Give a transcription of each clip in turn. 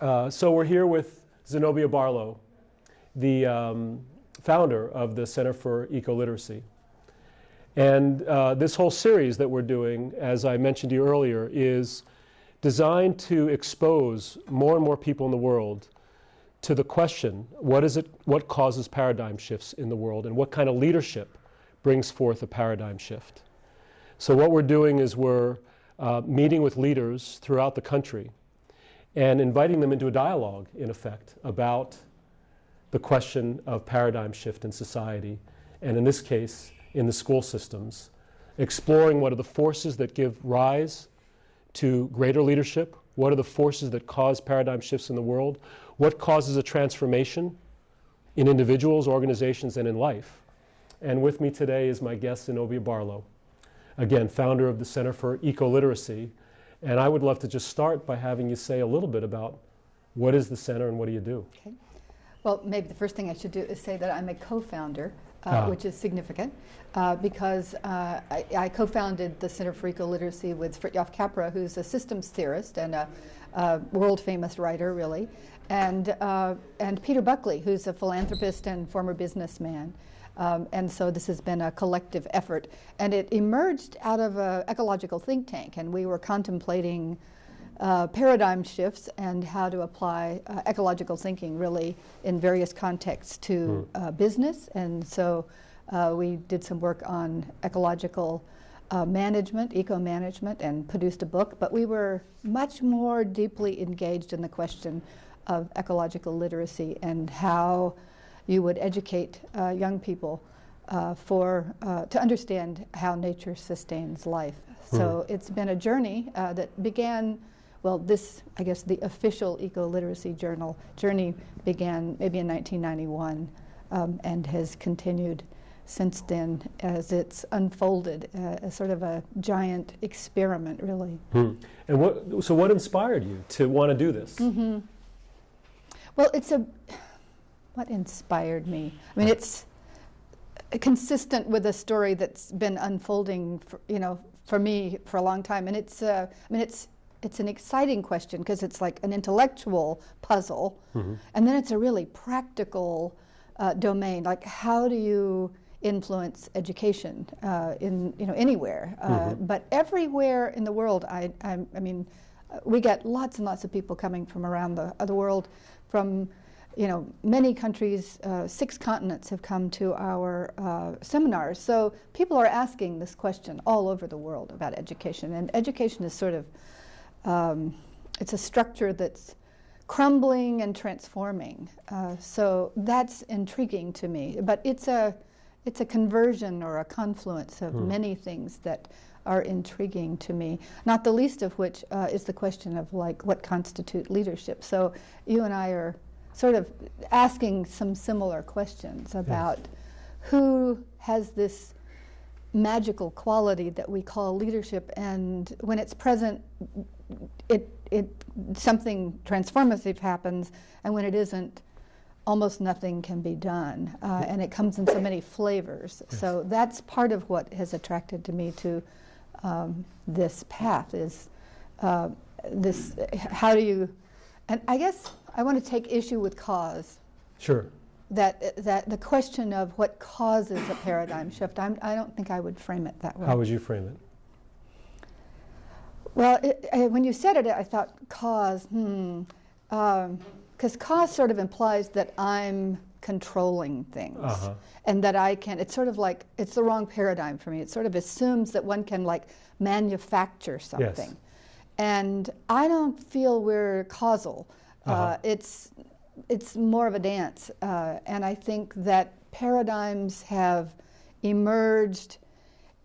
So we're here with Zenobia Barlow, the founder of the Center for Ecoliteracy. And this whole series that we're doing, as I mentioned to you earlier, is designed to expose more and more people in the world to the question, what causes paradigm shifts in the world, and what kind of leadership brings forth a paradigm shift. So what we're doing is we're meeting with leaders throughout the country and inviting them into a dialogue, in effect, about the question of paradigm shift in society, and in this case, in the school systems, exploring what are the forces that give rise to greater leadership, what are the forces that cause paradigm shifts in the world, what causes a transformation in individuals, organizations, and in life. And with me today is my guest, Zenobia Barlow, again, founder of the Center for Ecoliteracy. And I would love to just start by having you say a little bit about what is the center and what do you do? Okay. Well, maybe the first thing I should do is say that I'm a co-founder, which is significant, because I co-founded the Center for Ecoliteracy with Fritjof Capra, who's a systems theorist and a world-famous writer, really, and Peter Buckley, who's a philanthropist and former businessman. And so this has been a collective effort. And it emerged out of an ecological think tank, and we were contemplating paradigm shifts and how to apply ecological thinking really in various contexts to business. And so we did some work on ecological management, eco-management, and produced a book. But we were much more deeply engaged in the question of ecological literacy and how you would educate young people to understand how nature sustains life. So it's been a journey that began, well, I guess the official eco-literacy journey began maybe in 1991 and has continued since then as it's unfolded as sort of a giant experiment, really. And so what inspired you to want to do this? Well, what inspired me? I mean, it's consistent with a story that's been unfolding, for me for a long time, and it's an exciting question because it's like an intellectual puzzle, and then it's a really practical domain. Like, how do you influence education in anywhere, but everywhere in the world? I mean, we get lots and lots of people coming from around the world, from many countries, 6 continents have come to our seminars. So people are asking this question all over the world about education. And education is sort of, it's a structure that's crumbling and transforming. So that's intriguing to me. But it's a conversion or a confluence of many things that are intriguing to me, not the least of which is the question of what constitutes leadership. So you and I are sort of asking some similar questions about who has this magical quality that we call leadership, and when it's present, something transformative happens, and when it isn't, almost nothing can be done, and it comes in so many flavors. So that's part of what has attracted to me to this path is this, how do you, and I guess I want to take issue with cause. Sure. That the question of what causes a paradigm shift, I don't think I would frame it that way. How would you frame it? Well, when you said it, I thought cause, because cause sort of implies that I'm controlling things, and that I can, it's sort of like, it's the wrong paradigm for me. It sort of assumes that one can manufacture something. Yes. And I don't feel we're causal. It's more of a dance, and I think that paradigms have emerged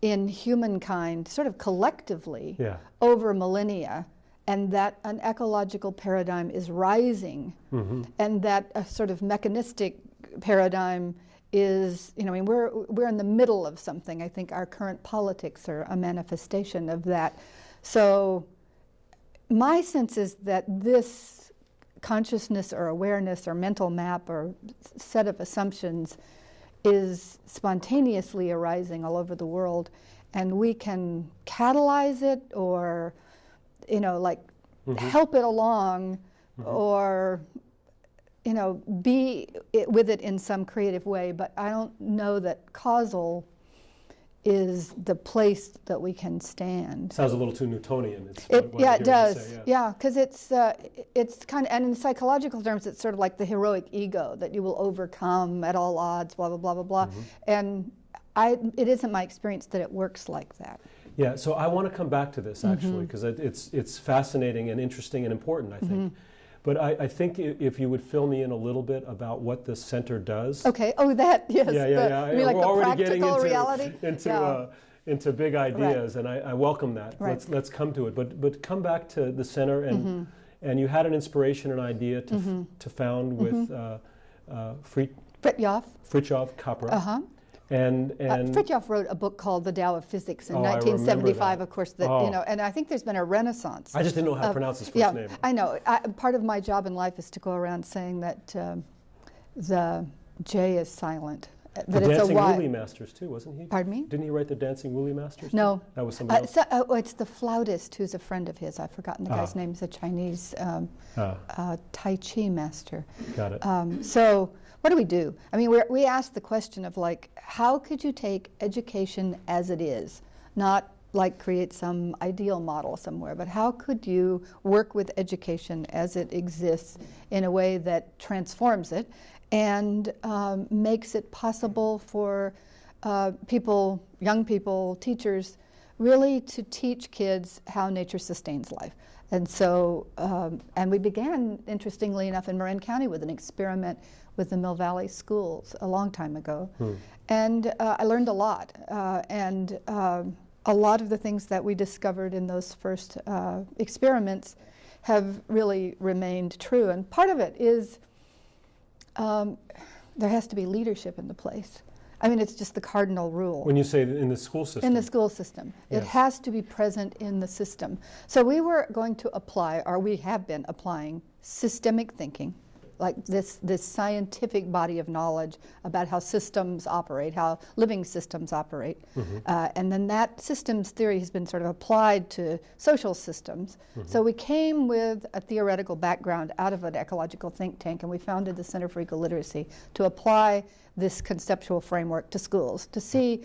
in humankind sort of collectively over millennia, and that an ecological paradigm is rising, and that a sort of mechanistic paradigm is, I mean, we're in the middle of something. I think our current politics are a manifestation of that. So my sense is that this consciousness or awareness or mental map or set of assumptions is spontaneously arising all over the world, and we can catalyze it or, help it along or be with it in some creative way, but I don't know that causal is the place that we can stand. Sounds a little too Newtonian. Yeah, it does. Yeah, because it's kind of, and in psychological terms, it's sort of like the heroic ego that you will overcome at all odds, blah, blah, blah, blah, blah. And it isn't my experience that it works like that. Yeah, so I want to come back to this, actually, because it's fascinating and interesting and important, I think. But I think if you would fill me in a little bit about what the center does. Okay. Oh, that, yes. Yeah. You mean like We're the already getting reality? into big ideas, and I welcome that. Right. Let's come to it. But come back to the center, and you had an inspiration, an idea to found with Fritjof Capra. And Fritjof wrote a book called The Tao of Physics in I 1975, of course, and I think there's been a renaissance. I just didn't know how to pronounce his first name. I know. Part of my job in life is to go around saying that the J is silent. The Dancing Woolly Masters, too, wasn't he? Pardon me? Didn't he write the Dancing Woolly Masters? No. That was somebody else? It's the flautist who's a friend of his. I've forgotten the guy's name. He's a Chinese Tai Chi master. Got it. So what do we do? I mean, we asked the question of, like, how could you take education as it is, not like create some ideal model somewhere, but how could you work with education as it exists in a way that transforms it and makes it possible for people, young people, teachers, really to teach kids how nature sustains life. And so, and we began, interestingly enough, in Marin County with an experiment with the Mill Valley schools a long time ago. And I learned a lot. And a lot of the things that we discovered in those first experiments have really remained true. And part of it is there has to be leadership in the place. I mean, it's just the cardinal rule. When you say in the school system? In the school system. Yes. It has to be present in the system. So we were going to apply, or we have been applying, systemic thinking, like this scientific body of knowledge about how systems operate, how living systems operate. And then that systems theory has been sort of applied to social systems. So we came with a theoretical background out of an ecological think tank, and we founded the Center for Ecoliteracy to apply this conceptual framework to schools to see,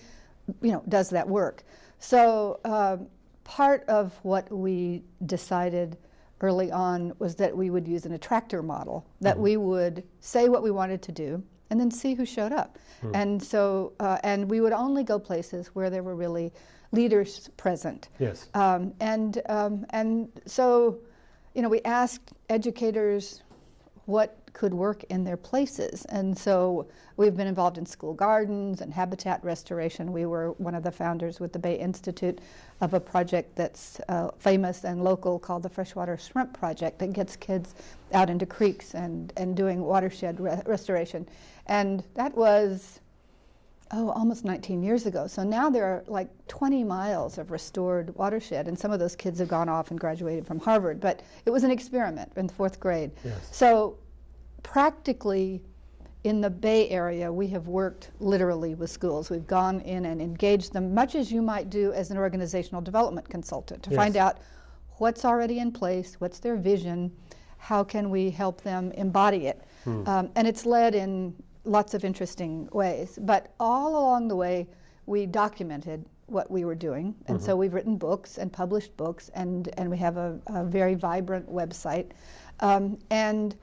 does that work? So part of what we decided early on was that we would use an attractor model, that we would say what we wanted to do and then see who showed up. And so, and we would only go places where there were really leaders present. Yes. And so, we asked educators what could work in their places. And so we've been involved in school gardens and habitat restoration. We were one of the founders with the Bay Institute of a project that's famous and local called the Freshwater Shrimp Project that gets kids out into creeks and doing watershed restoration. And that was, almost 19 years ago. So now there are like 20 miles of restored watershed, and some of those kids have gone off and graduated from Harvard. But it was an experiment in the 4th grade. Yes. So practically, in the Bay Area, we have worked literally with schools. We've gone in and engaged them, much as you might do as an organizational development consultant, to find out what's already in place, what's their vision, how can we help them embody it. And it's led in lots of interesting ways. But all along the way, we documented what we were doing. And so we've written books and published books, and we have a very vibrant website. And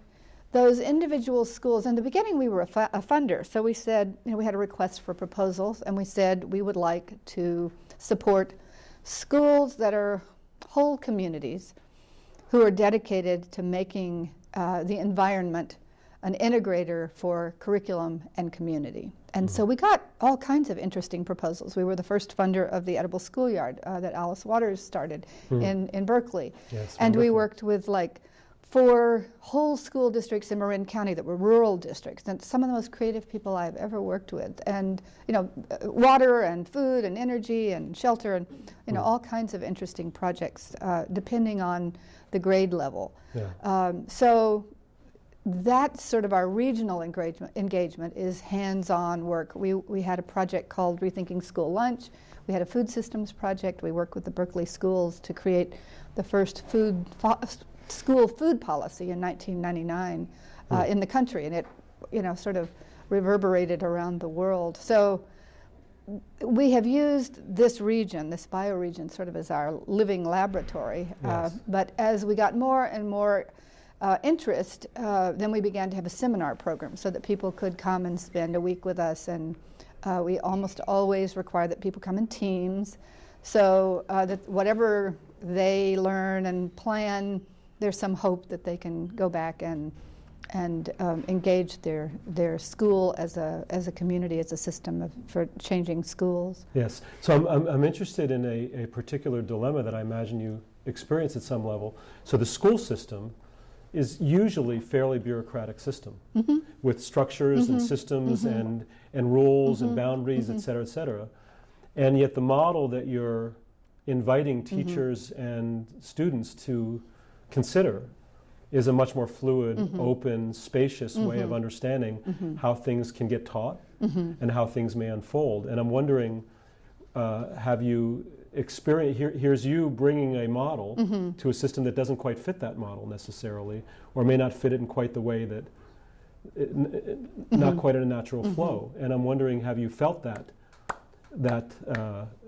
those individual schools, in the beginning we were a funder, so we said, we had a request for proposals, and we said we would like to support schools that are whole communities who are dedicated to making the environment an integrator for curriculum and community. And so we got all kinds of interesting proposals. We were the first funder of the Edible Schoolyard that Alice Waters started in Berkeley. Yes, and wonderful. we worked with like 4 whole school districts in Marin County that were rural districts, and some of the most creative people I've ever worked with. And water and food and energy and shelter and all kinds of interesting projects depending on the grade level. Yeah. So that's sort of our regional engagement is hands-on work. We had a project called Rethinking School Lunch. We had a food systems project. We worked with the Berkeley schools to create the first school food policy in 1999 in the country, and it, sort of reverberated around the world. So we have used this region, this bioregion, sort of as our living laboratory. Yes. But as we got more and more interest, then we began to have a seminar program so that people could come and spend a week with us. And we almost always require that people come in teams, so that whatever they learn and plan, there's some hope that they can go back and engage their school as a community, as a system for changing schools. Yes. So I'm interested in a particular dilemma that I imagine you experience at some level. So the school system is usually a fairly bureaucratic system with structures and systems and rules and boundaries, et cetera, and yet the model that you're inviting teachers and students to consider is a much more fluid, open, spacious way of understanding how things can get taught and how things may unfold. And I'm wondering, have you experienced, here's you bringing a model to a system that doesn't quite fit that model necessarily, or may not fit it in quite the way that, not quite in a natural flow. And I'm wondering, have you felt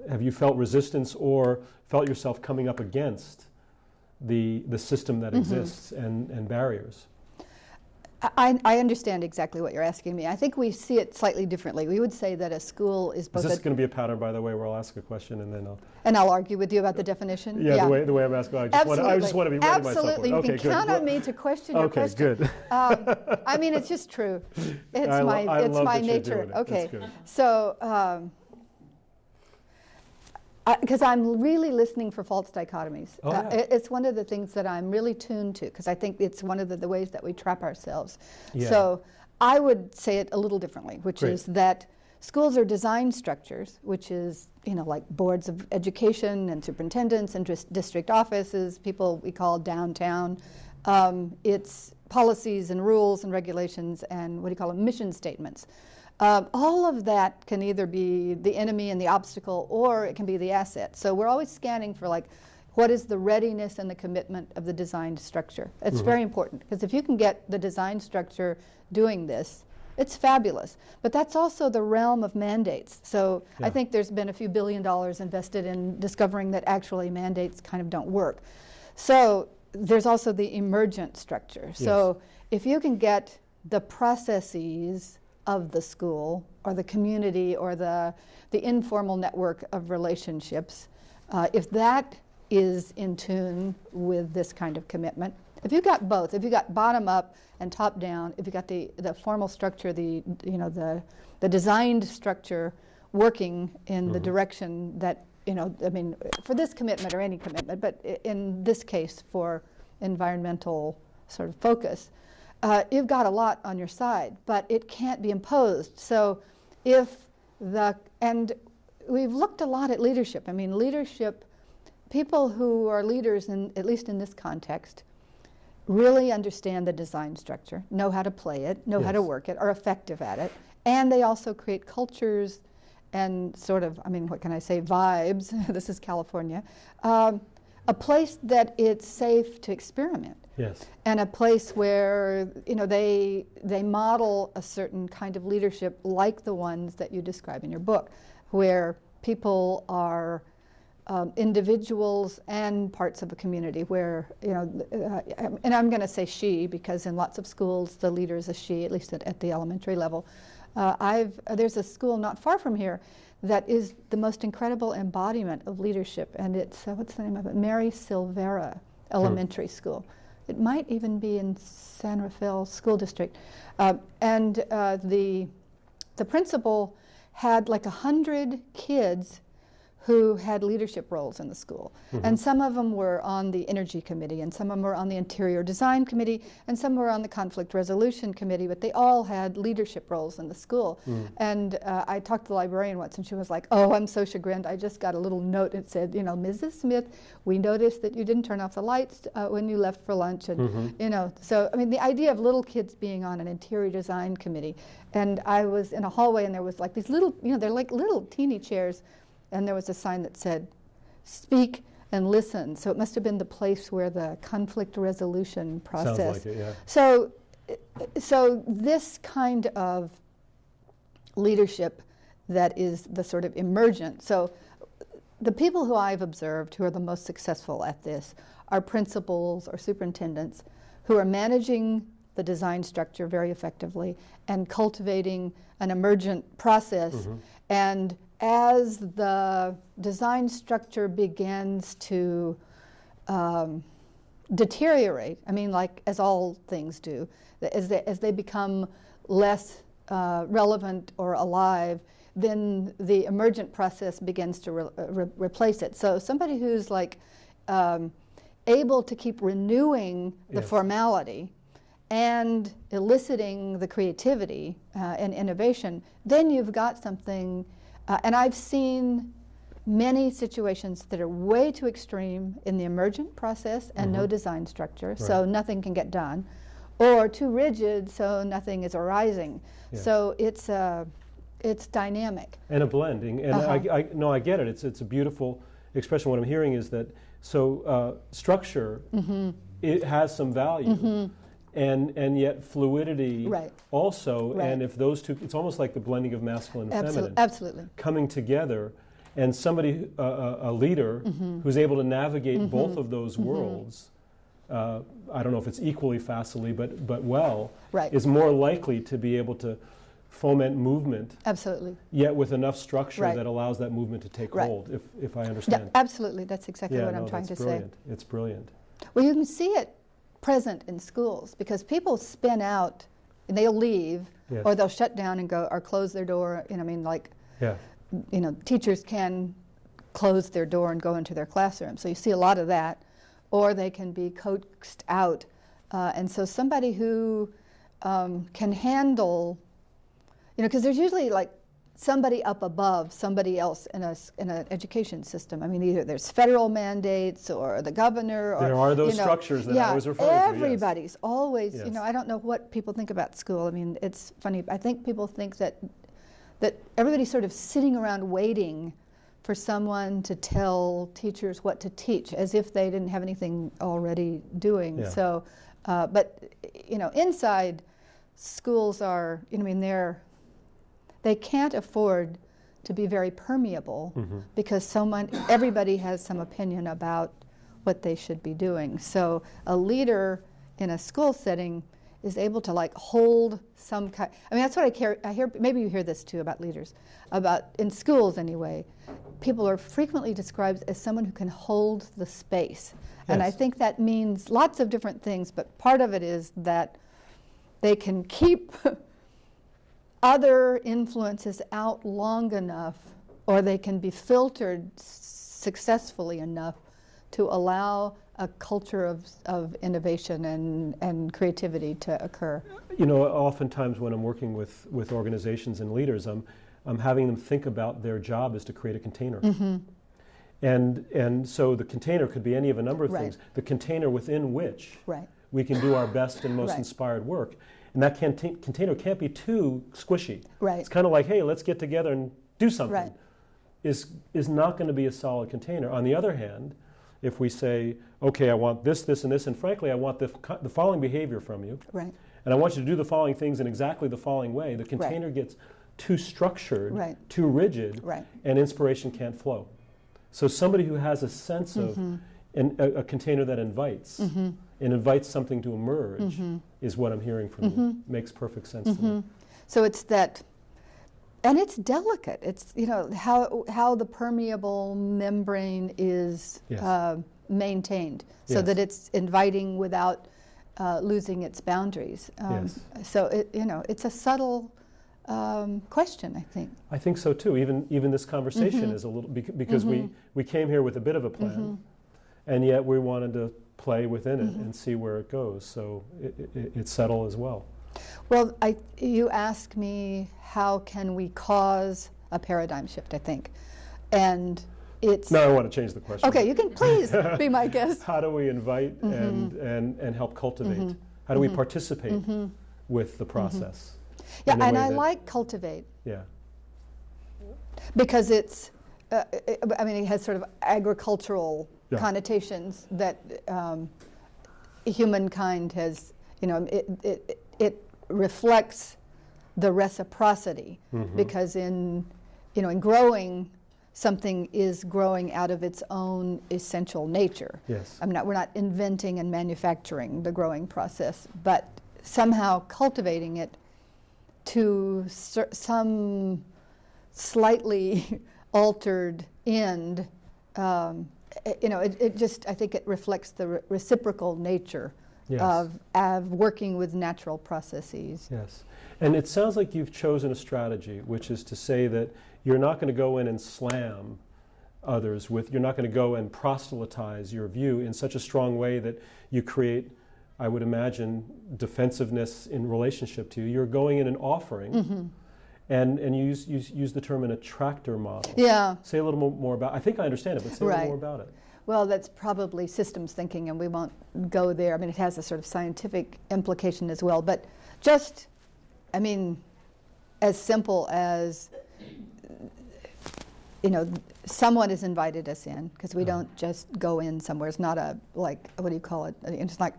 have you felt resistance or felt yourself coming up against the system that exists and barriers? I understand exactly what you're asking me. I think we see it slightly differently. We would say that a school is both. Is this going to be a pattern, by the way, where I'll ask a question and then I'll argue with you about the definition? Yeah, the way I'm asking, I just want to be ready myself. Absolutely. You can count on me to question your question. Okay, good. I mean, it's just true. It's my nature. Okay. So, because I'm really listening for false dichotomies. It's one of the things that I'm really tuned to, because I think it's one of the ways that we trap ourselves. Yeah. So I would say it a little differently, which is that schools are design structures, which is, like boards of education and superintendents and district offices, people we call downtown. It's policies and rules and regulations and what do you call them, mission statements. All of that can either be the enemy and the obstacle, or it can be the asset. So we're always scanning for what is the readiness and the commitment of the design structure. It's very important, because if you can get the design structure doing this, it's fabulous. But that's also the realm of mandates. So I think there's been a few $1 billion invested in discovering that actually mandates kind of don't work. So there's also the emergent structure. Yes. So if you can get the processes of the school or the community or the informal network of relationships, if that is in tune with this kind of commitment, if you've got both, if you've got bottom up and top down, if you've got the formal structure, the designed structure working in the direction that, I mean, for this commitment or any commitment, but in this case for environmental sort of focus, you've got a lot on your side, but it can't be imposed. So and we've looked a lot at leadership. I mean, leadership, people who are leaders, at least in this context, really understand the design structure, know how to play it, know how to work it, are effective at it, and they also create cultures and sort of, I mean, what can I say, vibes, this is California, a place that it's safe to experiment. Yes. And a place where, they model a certain kind of leadership like the ones that you describe in your book, where people are individuals and parts of a community where, and I'm going to say she, because in lots of schools the leader is a she, at least at the elementary level. There's a school not far from here that is the most incredible embodiment of leadership, and it's, what's the name of it? Mary Silvera Elementary School. It might even be in San Rafael School District. And the principal had like 100 kids who had leadership roles in the school. And some of them were on the Energy Committee, and some of them were on the Interior Design Committee, and some were on the Conflict Resolution Committee, but they all had leadership roles in the school. And I talked to the librarian once, and she was like, oh, I'm so chagrined. I just got a little note that said, Mrs. Smith, we noticed that you didn't turn off the lights when you left for lunch. And, so, I mean, the idea of little kids being on an Interior Design Committee, and I was in a hallway, and there was like these little, they're like little teeny chairs, and there was a sign that said, speak and listen. So it must have been the place where the conflict resolution process. Sounds like it, yeah. So this kind of leadership that is the sort of emergent. So the people who I've observed who are the most successful at this are principals or superintendents who are managing the design structure very effectively and cultivating an emergent process. And as the design structure begins to deteriorate, I mean, like as all things do, as they become less relevant or alive, then the emergent process begins to replace it. So somebody who's like able to keep renewing the formality and eliciting the creativity and innovation, then you've got something. And I've seen many situations that are way too extreme in the emergent process and no design structure, so nothing can get done, or too rigid, so nothing is arising. So it's dynamic. And a blending. And I get it. It's a beautiful expression. What I'm hearing is that structure, it has some value. And yet fluidity also, and if those two, it's almost like the blending of masculine and feminine. Absolutely. Coming together, and somebody, a leader, who's able to navigate both of those worlds, I don't know if it's equally facilely, but well, is more likely to be able to foment movement. Absolutely. Yet with enough structure that allows that movement to take hold, if I understand. Yeah, absolutely. That's exactly what I'm trying to say. It's brilliant. Well, you can see it present in schools because people spin out and they'll leave or they'll shut down and go or close their door. You know, I mean, like, you know, teachers can close their door and go into their classroom. So you see a lot of that, or they can be coaxed out. And so somebody who can handle, you know, because there's usually like somebody up above somebody else in an education system. I mean, either there's federal mandates or the governor. Or, there are those structures that I was referring to. Everybody's always, you know, I don't know what people think about school. I mean, it's funny. I think people think that everybody's sort of sitting around waiting for someone to tell teachers what to teach, as if they didn't have anything already doing. So, but, you know, inside schools are, you know, I mean, they can't afford to be very permeable because everybody has some opinion about what they should be doing. So a leader in a school setting is able to like hold some kind. I mean, that's what I hear. Maybe you hear this too about leaders, in schools anyway. People are frequently described as someone who can hold the space, and I think that means lots of different things. But part of it is that they can keep other influences out long enough, or they can be filtered successfully enough to allow a culture of innovation and creativity to occur. You know, oftentimes when I'm working with organizations and leaders, I'm having them think about their job is to create a container. And so the container could be any of a number of things. The container within which we can do our best and most inspired work. And that container can't be too squishy. It's kind of like, hey, let's get together and do something. Is not going to be a solid container. On the other hand, if we say, okay, I want this, this, and this, and frankly, I want the following behavior from you, and I want you to do the following things in exactly the following way, the container gets too structured, too rigid, and inspiration can't flow. So somebody who has a sense of a container that invites, and invites something to emerge, is what I'm hearing from you. Makes perfect sense to me. So it's that, and it's delicate. It's, you know, how the permeable membrane is maintained so that it's inviting without losing its boundaries. So it's a subtle question, I think. I think so too. Even this conversation is a little because we came here with a bit of a plan, and yet we wanted to play within it and see where it goes. So it's subtle as well. Well, you asked me how can we cause a paradigm shift, I think, and it's. No, I want to change the question. Okay, you can please be my guest. How do we invite and help cultivate? How do we participate with the process? Yeah, and I like cultivate. Yeah. Because it's, I mean, it has sort of agricultural connotations that humankind has, it reflects the reciprocity, because in growing, something is growing out of its own essential nature. Yes. We're not inventing and manufacturing the growing process, but somehow cultivating it to some slightly altered end. It just, I think it reflects the reciprocal nature of working with natural processes. Yes. And it sounds like you've chosen a strategy, which is to say that you're not going to go in and slam others you're not going to go and proselytize your view in such a strong way that you create, I would imagine, defensiveness in relationship to you. You're going in and offering, and you use the term an attractor model. Yeah. Say a little more about, I think I understand it, but say a little more about it. Well, that's probably systems thinking, and we won't go there. It has a sort of scientific implication as well, but just, as simple as, someone has invited us in, because we don't just go in somewhere. It's not what do you call it? It's like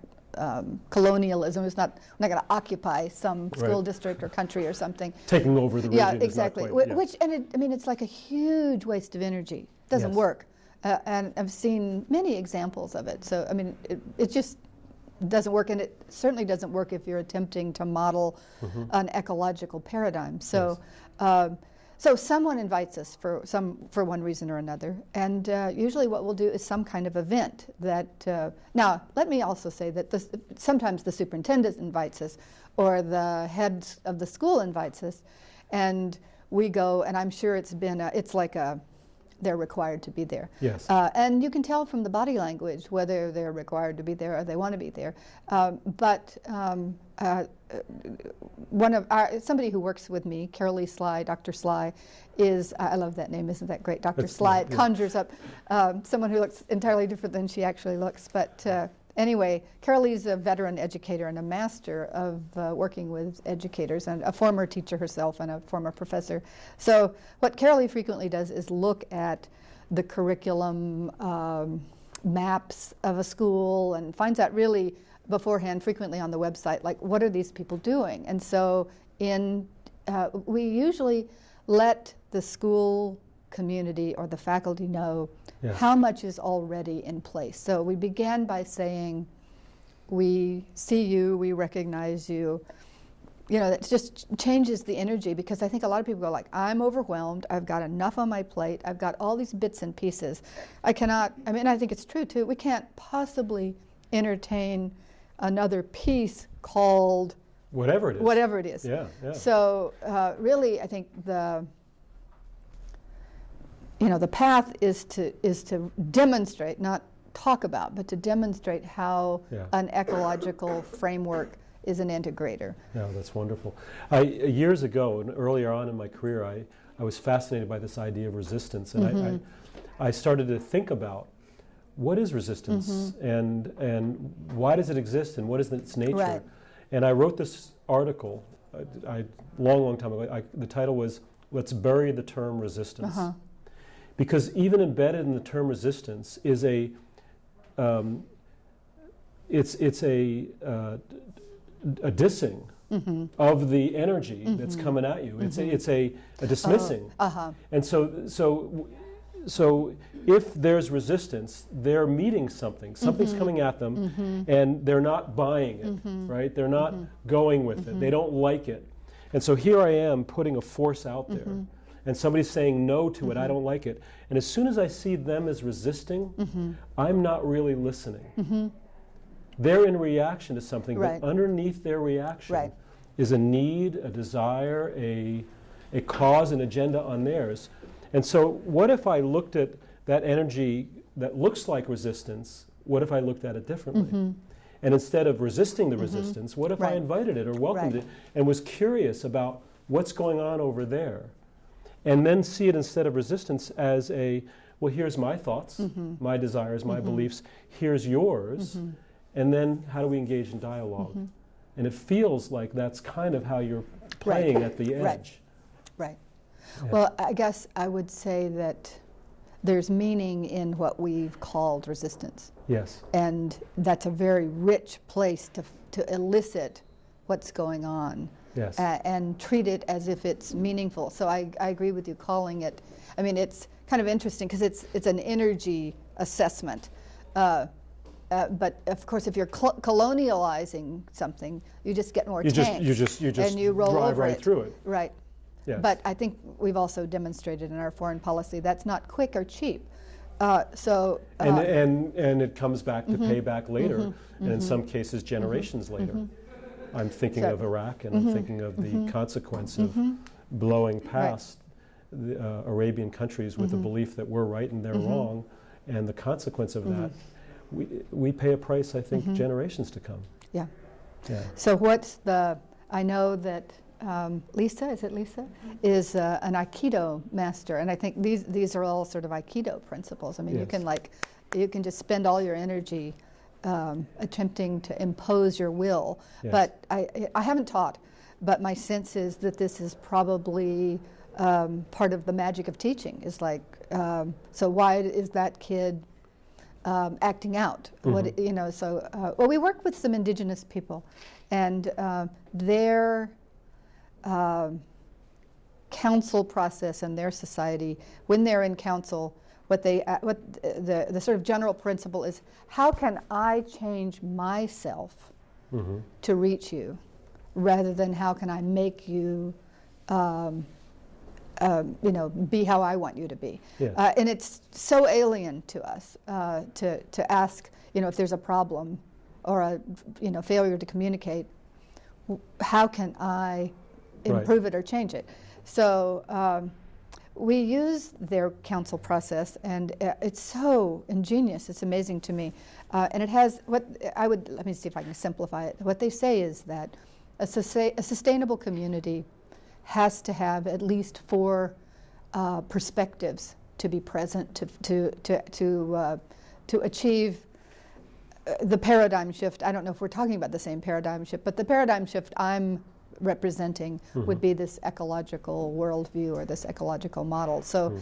colonialism. We're not going to occupy some school district or country or something. Taking over the region. Yeah, exactly. Is not quite, Which, it's like a huge waste of energy. It doesn't work. And I've seen many examples of it. So, it just doesn't work, and it certainly doesn't work if you're attempting to model an ecological paradigm. So, so someone invites us for one reason or another, and usually what we'll do is some kind of event that. Now, let me also say that sometimes the superintendent invites us, or the head of the school invites us, and we go. And I'm sure it's like they're required to be there. Yes. And you can tell from the body language whether they're required to be there or they want to be there. But somebody who works with me, Carolee Sly, Dr. Sly, is, I love that name, isn't that great? Dr. Sly, it conjures up someone who looks entirely different than she actually looks. But anyway, Carolee's a veteran educator and a master of working with educators, and a former teacher herself and a former professor. So what Carolee frequently does is look at the curriculum maps of a school, and finds out really beforehand, frequently on the website, like, what are these people doing? And so we usually let the school community or the faculty know how much is already in place. So we began by saying, we see you, we recognize you. That just changes the energy, because I think a lot of people go like, I'm overwhelmed, I've got enough on my plate, I've got all these bits and pieces. I cannot, I think it's true too, we can't possibly entertain another piece called whatever it is. Yeah. So really, I think the path is to demonstrate, not talk about, but to demonstrate how an ecological framework is an integrator. Yeah, that's wonderful. Years ago, and earlier on in my career, I was fascinated by this idea of resistance, and I started to think about what is resistance, and why does it exist, and what is its nature? Right. And I wrote this article long time ago. The title was "Let's Bury the Term Resistance," because even embedded in the term resistance is a dissing of the energy that's coming at you. It's a dismissing. And so if there's resistance, they're meeting something. Something's coming at them, and they're not buying it, right? They're not going with it. They don't like it. And so here I am putting a force out there, and somebody's saying no to it, I don't like it. And as soon as I see them as resisting, I'm not really listening. They're in reaction to something, but underneath their reaction is a need, a desire, a cause, an agenda on theirs. And so what if I looked at that energy that looks like resistance, what if I looked at it differently? And instead of resisting the resistance, what if I invited it or welcomed it and was curious about what's going on over there? And then see it, instead of resistance, as well, here's my thoughts, my desires, my beliefs, here's yours. And then how do we engage in dialogue? And it feels like that's kind of how you're playing at the edge. Right. Yeah. Well, I guess I would say that there's meaning in what we've called resistance. Yes. And that's a very rich place to elicit what's going on. Yes. And treat it as if it's meaningful. So I agree with you calling it, I mean, it's kind of interesting because it's an energy assessment. But of course, if you're colonializing something, you just get more tanks. You just and you roll drive over right through it. Right. Yes. But I think we've also demonstrated in our foreign policy that's not quick or cheap. And it comes back to pay back later, and in some cases generations later. I'm thinking of Iraq, and I'm thinking of the consequence of blowing past the Arabian countries with the belief that we're right and they're wrong, and the consequence of that, we pay a price, I think, generations to come. Yeah. Yeah. So I know that Lisa, is it Lisa, is an Aikido master, and I think these are all sort of Aikido principles. I mean, you can just spend all your energy attempting to impose your will. Yes. But I haven't taught, but my sense is that this is probably part of the magic of teaching. Is like, so why is that kid acting out? What, you know? So well, we work with some indigenous people, and their council process and their society, when they're in council, what the sort of general principle is, how can I change myself to reach you, rather than how can I make you, you know, be how I want you to be. Yeah. And it's so alien to us to ask, you know, if there's a problem or a, you know, failure to communicate, how can I improve it or change it? So we use their council process, and it's so ingenious. It's amazing to me, and it has let me see if I can simplify it. What they say is that a sustainable community has to have at least 4 perspectives to be present to achieve the paradigm shift. I don't know if we're talking about the same paradigm shift, but the paradigm shift I'm representing would be this ecological worldview or this ecological model. So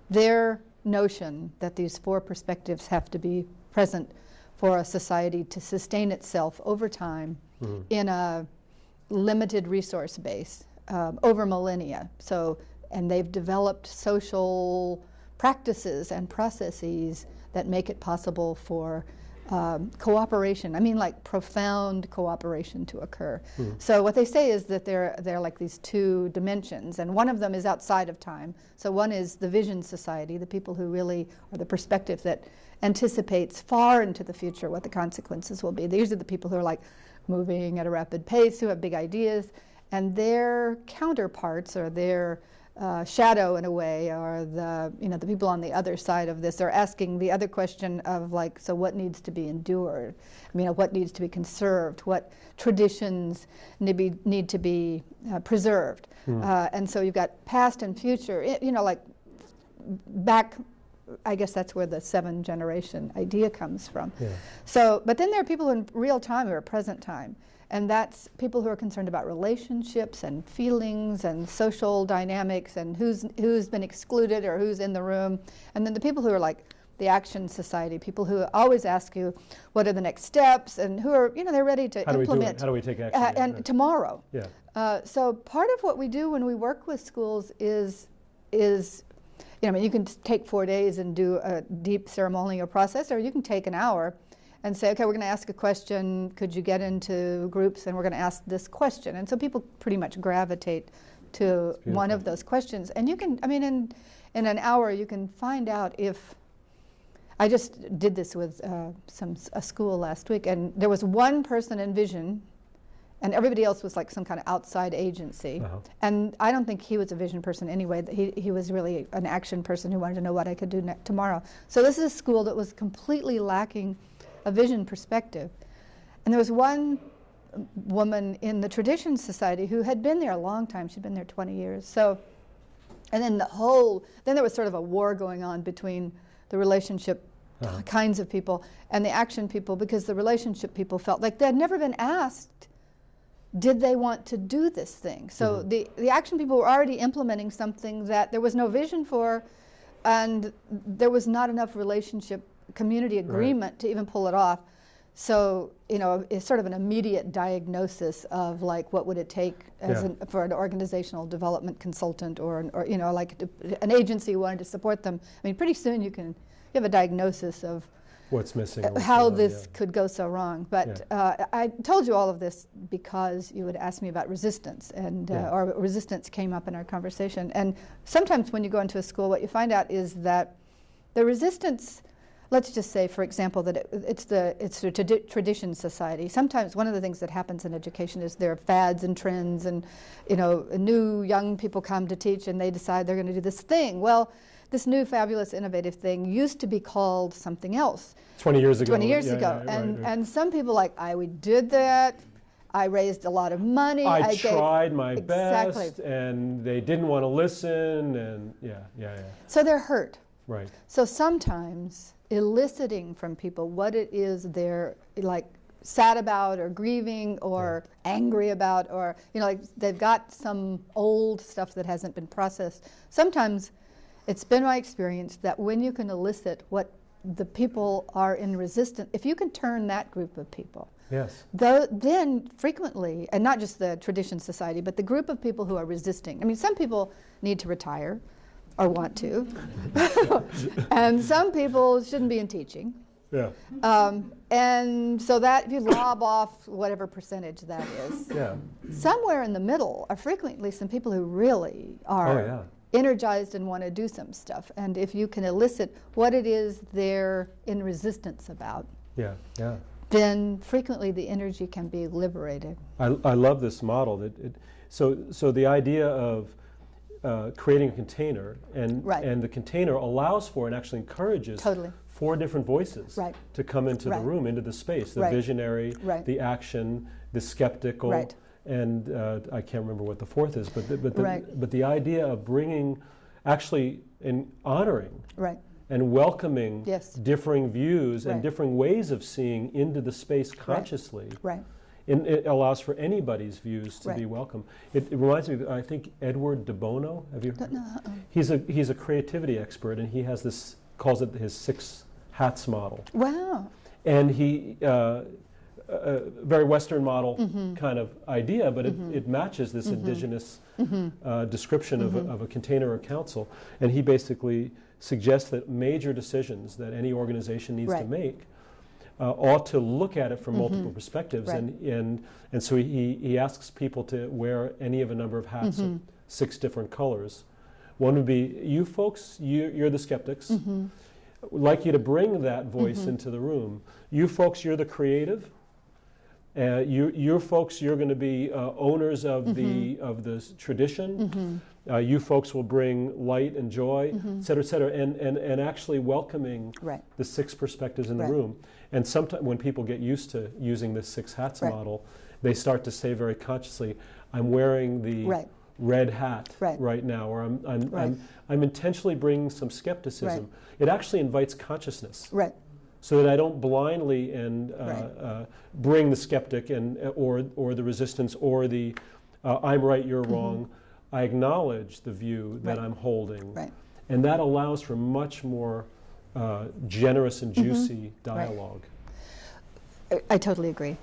their notion that these 4 perspectives have to be present for a society to sustain itself over time in a limited resource base over millennia. So, and they've developed social practices and processes that make it possible for cooperation, I mean like profound cooperation to occur. So what they say is that they're like these 2 dimensions, and one of them is outside of time. So one is the vision society, the people who really are the perspective that anticipates far into the future what the consequences will be. These are the people who are like moving at a rapid pace, who have big ideas, and their counterparts, or their shadow in a way, or the people on the other side of this are asking the other question of like, so what needs to be endured? I mean, what needs to be conserved? What traditions need to be preserved? And so you've got past and future, you know, like back, I guess that's where the 7 generation idea comes from. Yeah. So, but then there are people in real time who are present time. And that's people who are concerned about relationships and feelings and social dynamics and who's been excluded or who's in the room. And then the people who are like the action society, people who always ask you, what are the next steps, and who are, you know, they're ready to implement. How do we take action? And tomorrow. Yeah. So part of what we do when we work with schools is you know, I mean, you can take 4 days and do a deep ceremonial process, or you can take an hour and say, okay, we're going to ask a question. Could you get into groups, and we're going to ask this question? And so people pretty much gravitate to one of those questions. And you can, I mean, in an hour, you can find out if, I just did this with a school last week, and there was one person in vision, and everybody else was like some kind of outside agency. And I don't think he was a vision person anyway. He was really an action person who wanted to know what I could do tomorrow. So this is a school that was completely lacking a vision perspective. And there was one woman in the Tradition Society who had been there a long time. She'd been there 20 years. So, and then then there was sort of a war going on between the relationship kinds of people and the action people, because the relationship people felt like they had never been asked, did they want to do this thing? So the action people were already implementing something that there was no vision for, and there was not enough community agreement to even pull it off. So, you know, it's sort of an immediate diagnosis of like what would it take as for an organizational development consultant or you know, like an agency wanted to support them. I mean, pretty soon you have a diagnosis of what's missing, how this could go so wrong. But I told you all of this because you would ask me about resistance, and or resistance came up in our conversation. And sometimes when you go into a school, what you find out is that the resistance, let's just say, for example, that it's the tradition society. Sometimes one of the things that happens in education is there are fads and trends, and you know, new young people come to teach and they decide they're going to do this thing. Well, this new fabulous innovative thing used to be called something else 20 years ago. 20 years ago. And some people like, we did that. I raised a lot of money. I tried my best, and they didn't want to listen, and So they're hurt. Right. So sometimes eliciting from people what it is they're like sad about or grieving or angry about, or you know, like they've got some old stuff that hasn't been processed. Sometimes it's been my experience that when you can elicit what the people are in resistance, if you can turn that group of people, then frequently, and not just the tradition society, but the group of people who are resisting. I mean, some people need to retire or want to, and some people shouldn't be in teaching. Yeah. And so that if you lob off whatever percentage that is, somewhere in the middle are frequently some people who really are energized and want to do some stuff. And if you can elicit what it is they're in resistance about, then frequently the energy can be liberated. I love this model. So the idea of creating a container, and the container allows for and actually encourages 4 different voices to come into the room, into the space, the visionary, the action, the skeptical, and I can't remember what the 4th is, but the idea of bringing, actually, and honoring and welcoming differing views and differing ways of seeing into the space consciously. It allows for anybody's views to be welcome. It reminds me of, I think, Edward de Bono. Have you heard? He's a creativity expert, and he has this, calls it his 6 hats model. Wow. And he, very Western model kind of idea, but it matches this indigenous description of a container or council. And he basically suggests that major decisions that any organization needs to make ought to look at it from multiple perspectives, and so he asks people to wear any of a number of hats of 6 different colors. One would be, you folks, you're the skeptics. Would like you to bring that voice into the room. You folks, you're the creative. You folks, you're going to be owners of the tradition. You folks will bring light and joy, et cetera, and actually welcoming the 6 perspectives in the room. And sometimes when people get used to using this 6 hats model, they start to say very consciously, I'm wearing the red hat right now, or I'm intentionally bringing some skepticism. It actually invites consciousness. So that I don't blindly and bring the skeptic and or the resistance or the I'm right, you're wrong. I acknowledge the view that I'm holding, and that allows for much more generous and juicy dialogue. I totally agree.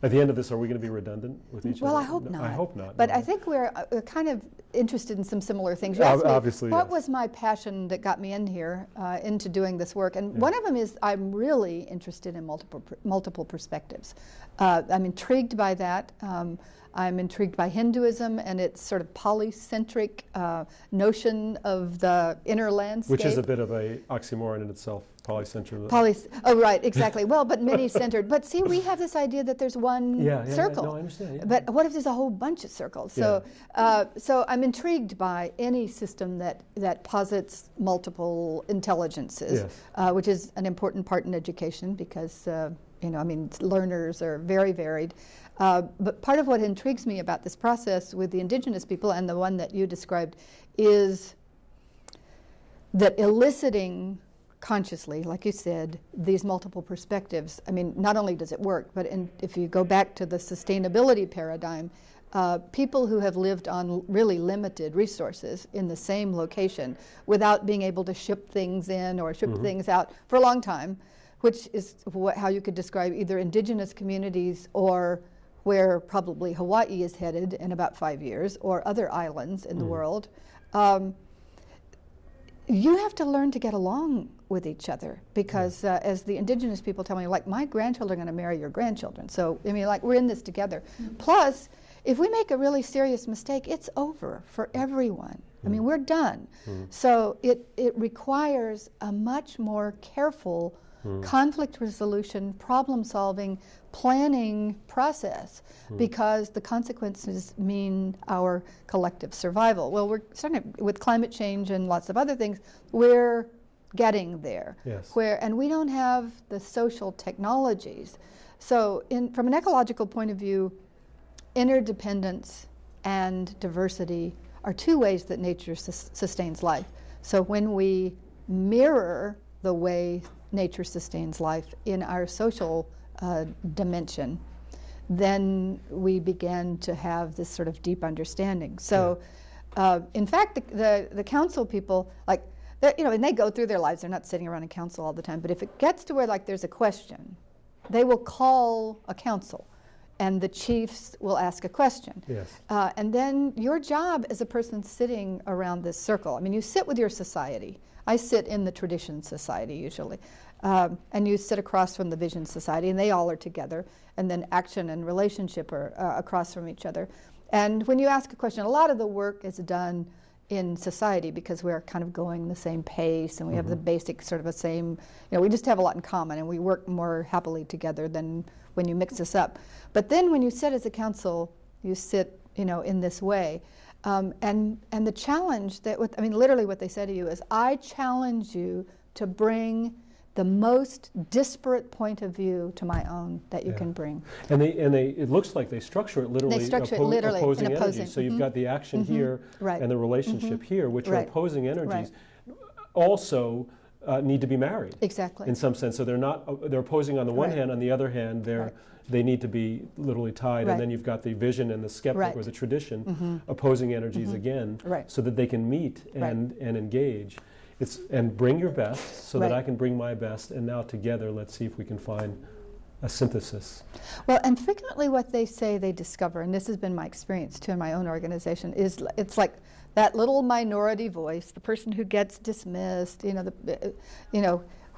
At the end of this, are we going to be redundant with each other? Well, I hope not. I hope not. But I think we're kind of interested in some similar things. Obviously, what was my passion that got me in here, into doing this work? And one of them is I'm really interested in multiple perspectives. I'm intrigued by that. I'm intrigued by Hinduism and its sort of polycentric notion of the inner landscape. Which is a bit of a oxymoron in itself, polycentric. Oh, right, exactly. Well, but many-centered. But see, we have this idea that there's one circle. No, I understand. But what if there's a whole bunch of circles? So, so I'm intrigued by any system that posits multiple intelligences, which is an important part in education because, you know, I mean, learners are very varied. But part of what intrigues me about this process with the indigenous people and the one that you described is that eliciting consciously, like you said, these multiple perspectives. I mean, not only does it work, but if you go back to the sustainability paradigm, people who have lived on really limited resources in the same location without being able to ship things in or ship things out for a long time, which is how you could describe either indigenous communities or where probably Hawaii is headed in about 5 years, or other islands in the world. You have to learn to get along with each other because as the indigenous people tell me, like, my grandchildren are going to marry your grandchildren. So, I mean, like, we're in this together. Plus, if we make a really serious mistake, it's over for everyone. I mean, we're done. So it requires a much more careful conflict resolution, problem solving, planning process because the consequences mean our collective survival. Well, we're starting with climate change and lots of other things, we're getting there. Yes. And we don't have the social technologies. So from an ecological point of view, interdependence and diversity are two ways that nature sustains life. So when we mirror the way nature sustains life in our social dimension, then we begin to have this sort of deep understanding. So, in fact, the council people, like, and they go through their lives. They're not sitting around a council all the time. But if it gets to where, like, there's a question, they will call a council, and the chiefs will ask a question. Yes. And then your job as a person sitting around this circle, I mean, you sit with your society. I sit in the Tradition Society usually. And you sit across from the Vision Society, and they all are together. And then Action and Relationship are across from each other. And when you ask a question, a lot of the work is done in society because we're kind of going the same pace, and we have the basic sort of the same, we just have a lot in common, and we work more happily together than when you mix us up. But then when you sit as a council, you sit, in this way. And the challenge literally what they say to you is, I challenge you to bring the most disparate point of view to my own that you can bring. And it looks like they structure it literally. They structure it literally opposing in opposing. energies. So you've got the action here and the relationship here, which are opposing energies. Also need to be married. Exactly. In some sense. So they're opposing on the one hand, on the other hand, they need to be literally tied. And then you've got the vision and the skeptic or the tradition opposing energies again, so that they can meet and engage. And bring your best so that I can bring my best, and now together let's see if we can find a synthesis. Well, and frequently what they say they discover, and this has been my experience too in my own organization, is it's like that little minority voice, the person who gets dismissed,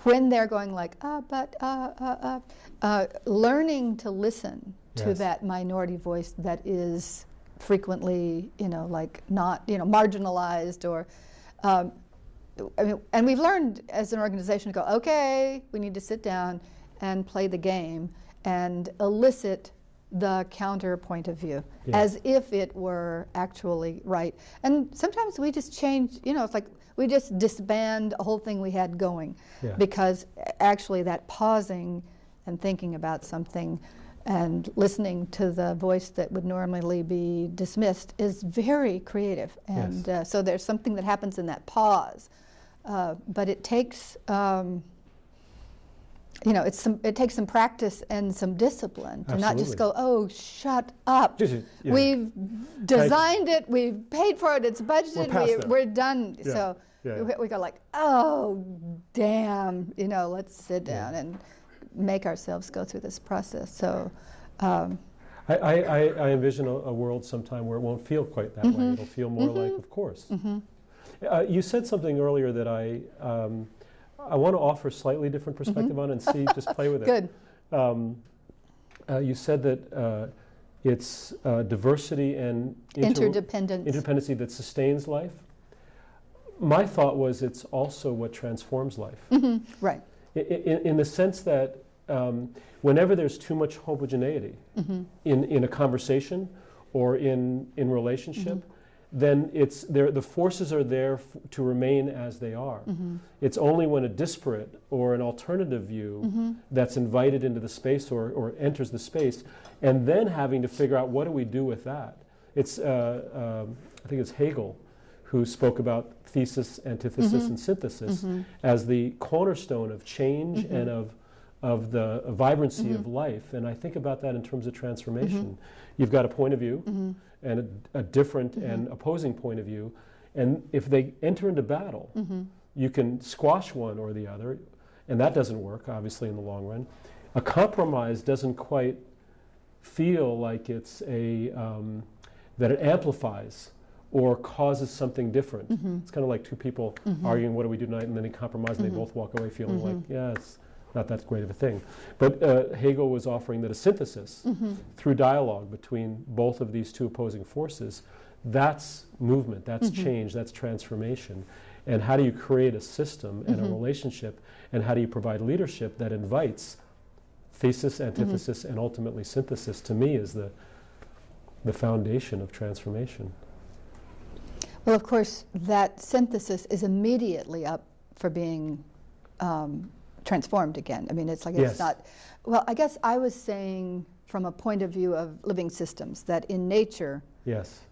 when they're going like, learning to listen to that minority voice that is frequently, not, marginalized or, and we've learned as an organization to go, okay, we need to sit down and play the game and elicit the counter point of view as if it were actually right. And sometimes we just change, it's like we just disband a whole thing we had going because actually that pausing and thinking about something and listening to the voice that would normally be dismissed is very creative. And so there's something that happens in that pause. But it takes, it takes some practice and some discipline to not just go, oh, shut up. We've designed it, we've paid for it, it's budgeted, we're done. So we go like, oh, damn, let's sit down and make ourselves go through this process. So I envision a world sometime where it won't feel quite that way. It'll feel more like, of course. You said something earlier that I want to offer a slightly different perspective on and see, just play with it. Good. You said that it's diversity and interdependency that sustains life. My thought was it's also what transforms life. Right. In the sense that whenever there's too much homogeneity in a conversation or in relationship, then the forces are there to remain as they are. It's only when a disparate or an alternative view that's invited into the space or enters the space, and then having to figure out what do we do with that. It's I think it's Hegel who spoke about thesis, antithesis, and synthesis as the cornerstone of change and of of the vibrancy of life. And I think about that in terms of transformation. You've got a point of view and a different and opposing point of view. And if they enter into battle, you can squash one or the other, and that doesn't work, obviously, in the long run. A compromise doesn't quite feel like it's that it amplifies or causes something different. It's kind of like two people arguing, what do we do tonight, and then they compromise and they both walk away feeling like, yeah, it's not that great of a thing. But Hegel was offering that a synthesis through dialogue between both of these two opposing forces, that's movement, that's change, that's transformation. And how do you create a system and a relationship, and how do you provide leadership that invites thesis, antithesis, and ultimately synthesis, to me, is the foundation of transformation. Well, of course, that synthesis is immediately up for being transformed again. I mean, it's like it's not. Well, I guess I was saying from a point of view of living systems that in nature,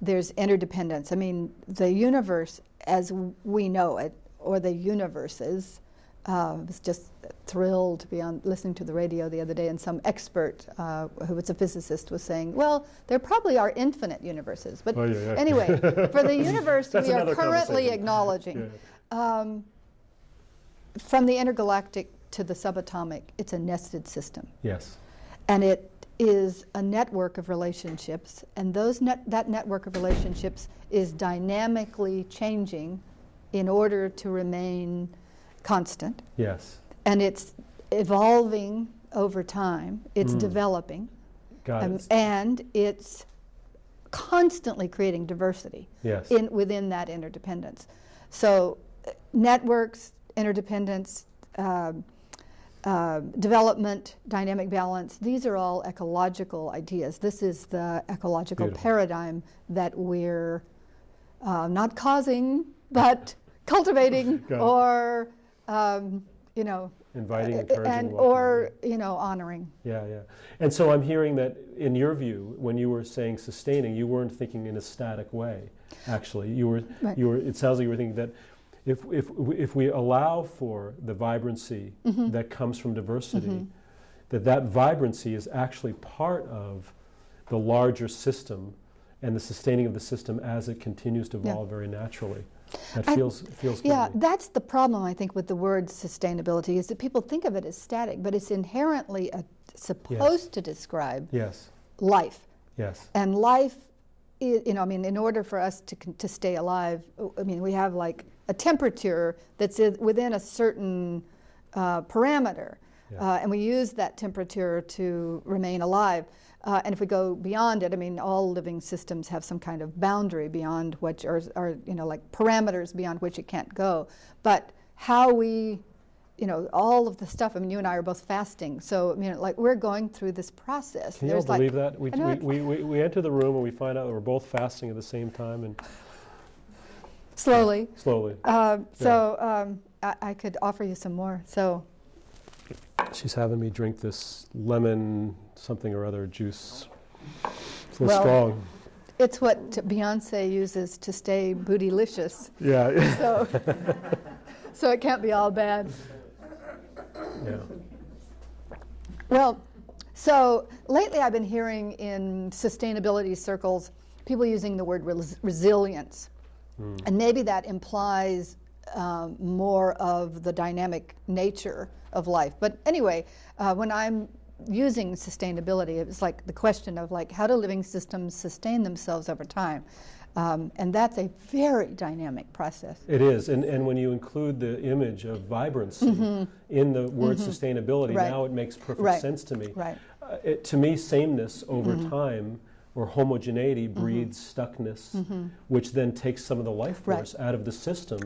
there's interdependence. I mean, the universe as we know it, or the universes. I was just thrilled to be listening to the radio the other day, and some expert who was a physicist was saying, well, there probably are infinite universes. But anyway, for the universe we are currently acknowledging, from the intergalactic to the subatomic, it's a nested system. Yes. And it is a network of relationships, and that network of relationships is dynamically changing in order to remain constant. Yes. And it's evolving over time. It's developing. And it's constantly creating diversity within that interdependence. So networks, interdependence, development, dynamic balance, these are all ecological ideas. This is the ecological paradigm that we're not causing, but cultivating or inviting, encouraging, or honoring. Yeah. And so I'm hearing that in your view, when you were saying sustaining, you weren't thinking in a static way. Actually, you were. It sounds like you were thinking that if we allow for the vibrancy that comes from diversity, that vibrancy is actually part of the larger system and the sustaining of the system as it continues to evolve very naturally. That feels good. Yeah, that's the problem, I think, with the word sustainability, is that people think of it as static, but it's inherently supposed to describe life. Yes. And life, in order for us to stay alive, we have like a temperature that's within a certain parameter, and we use that temperature to remain alive. And if we go beyond it, all living systems have some kind of boundary beyond which, or like parameters beyond which it can't go. But how we, all of the stuff, you and I are both fasting, so, like we're going through this process. Can you all believe that? We enter the room and we find out that we're both fasting at the same time. And slowly. Slowly. I could offer you some more, so. She's having me drink this lemon something or other juice. It's a little strong. It's what Beyonce uses to stay bootylicious. Yeah. So it can't be all bad. Yeah. Well, so lately I've been hearing in sustainability circles people using the word resilience. And maybe that implies more of the dynamic nature of life. But anyway, when I'm using sustainability, it's like the question of like, how do living systems sustain themselves over time? And that's a very dynamic process. It is, and when you include the image of vibrancy in the word sustainability, now it makes perfect sense to me. To me, sameness over time or homogeneity breeds stuckness, which then takes some of the life force out of the system.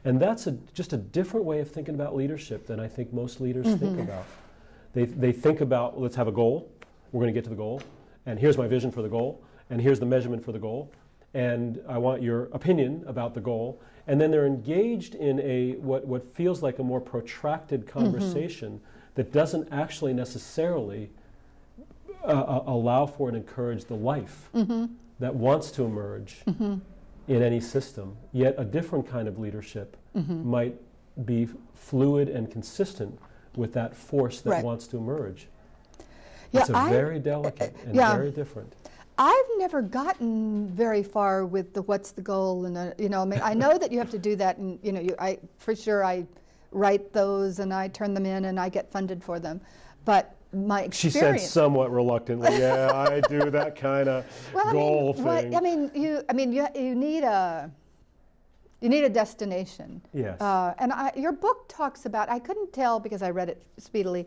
And that's just a different way of thinking about leadership than I think most leaders think about. They think about, let's have a goal, we're going to get to the goal, and here's my vision for the goal, and here's the measurement for the goal, and I want your opinion about the goal. And then they're engaged in what feels like a more protracted conversation that doesn't actually necessarily allow for and encourage the life that wants to emerge in any system. Yet a different kind of leadership might be fluid and consistent with that force that Right. wants to emerge. Yeah, It's very delicate and yeah. very different. I've never gotten very far with the what's the goal, and you know, I mean, I know that you have to do that, and you know, for sure I write those and I turn them in and I get funded for them, but my She experience. said somewhat reluctantly, "Yeah, I do that kind of goal thing." You need a destination. Yes. And your book talks about, I couldn't tell because I read it speedily,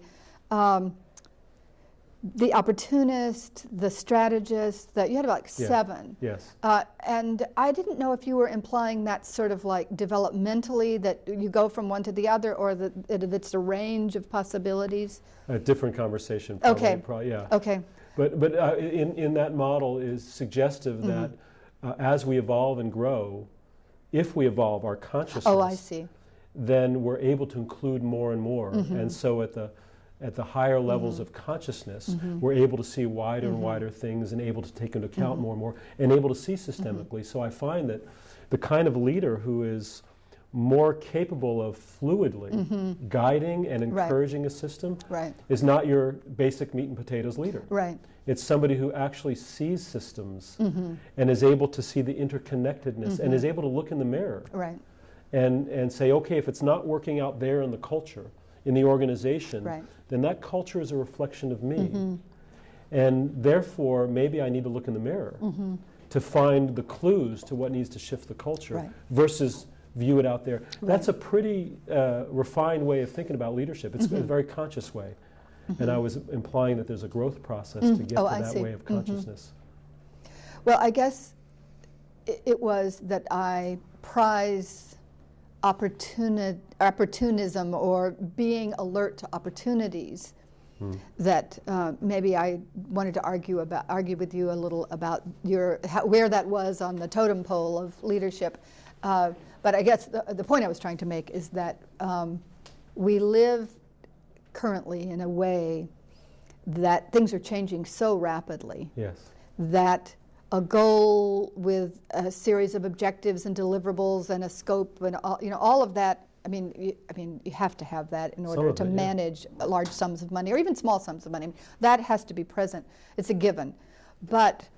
the opportunist, the strategist, you had about 7. Yes. And I didn't know if you were implying that sort of like developmentally, that you go from one to the other, or that it's a range of possibilities. A different conversation. Probably, Okay. yeah. Okay. But in that model is suggestive that as we evolve and grow, if we evolve our consciousness, Oh, I see. then we're able to include more and more. And so at the higher levels of consciousness, we're able to see wider and wider things, and able to take into account more and more, and able to see systemically. So I find that the kind of leader who is more capable of fluidly guiding and encouraging a system is not your basic meat and potatoes leader. Right. It's somebody who actually sees systems and is able to see the interconnectedness and is able to look in the mirror Right. and say, okay, if it's not working out there in the culture, in the organization, then that culture is a reflection of me. And therefore, maybe I need to look in the mirror to find the clues to what needs to shift the culture versus view it out there. That's a pretty refined way of thinking about leadership. It's a very conscious way. And I was implying that there's a growth process to get to that way of consciousness. Well, I guess it was that I prize opportunism, or being alert to opportunities, that maybe I wanted to argue with you a little about where that was on the totem pole of leadership. But I guess the point I was trying to make is that we live currently in a way that things are changing so rapidly that a goal with a series of objectives and deliverables and a scope and all of that. I mean, you have to have that in order to manage large sums of money, or even small sums of money. I mean, that has to be present. It's a given. But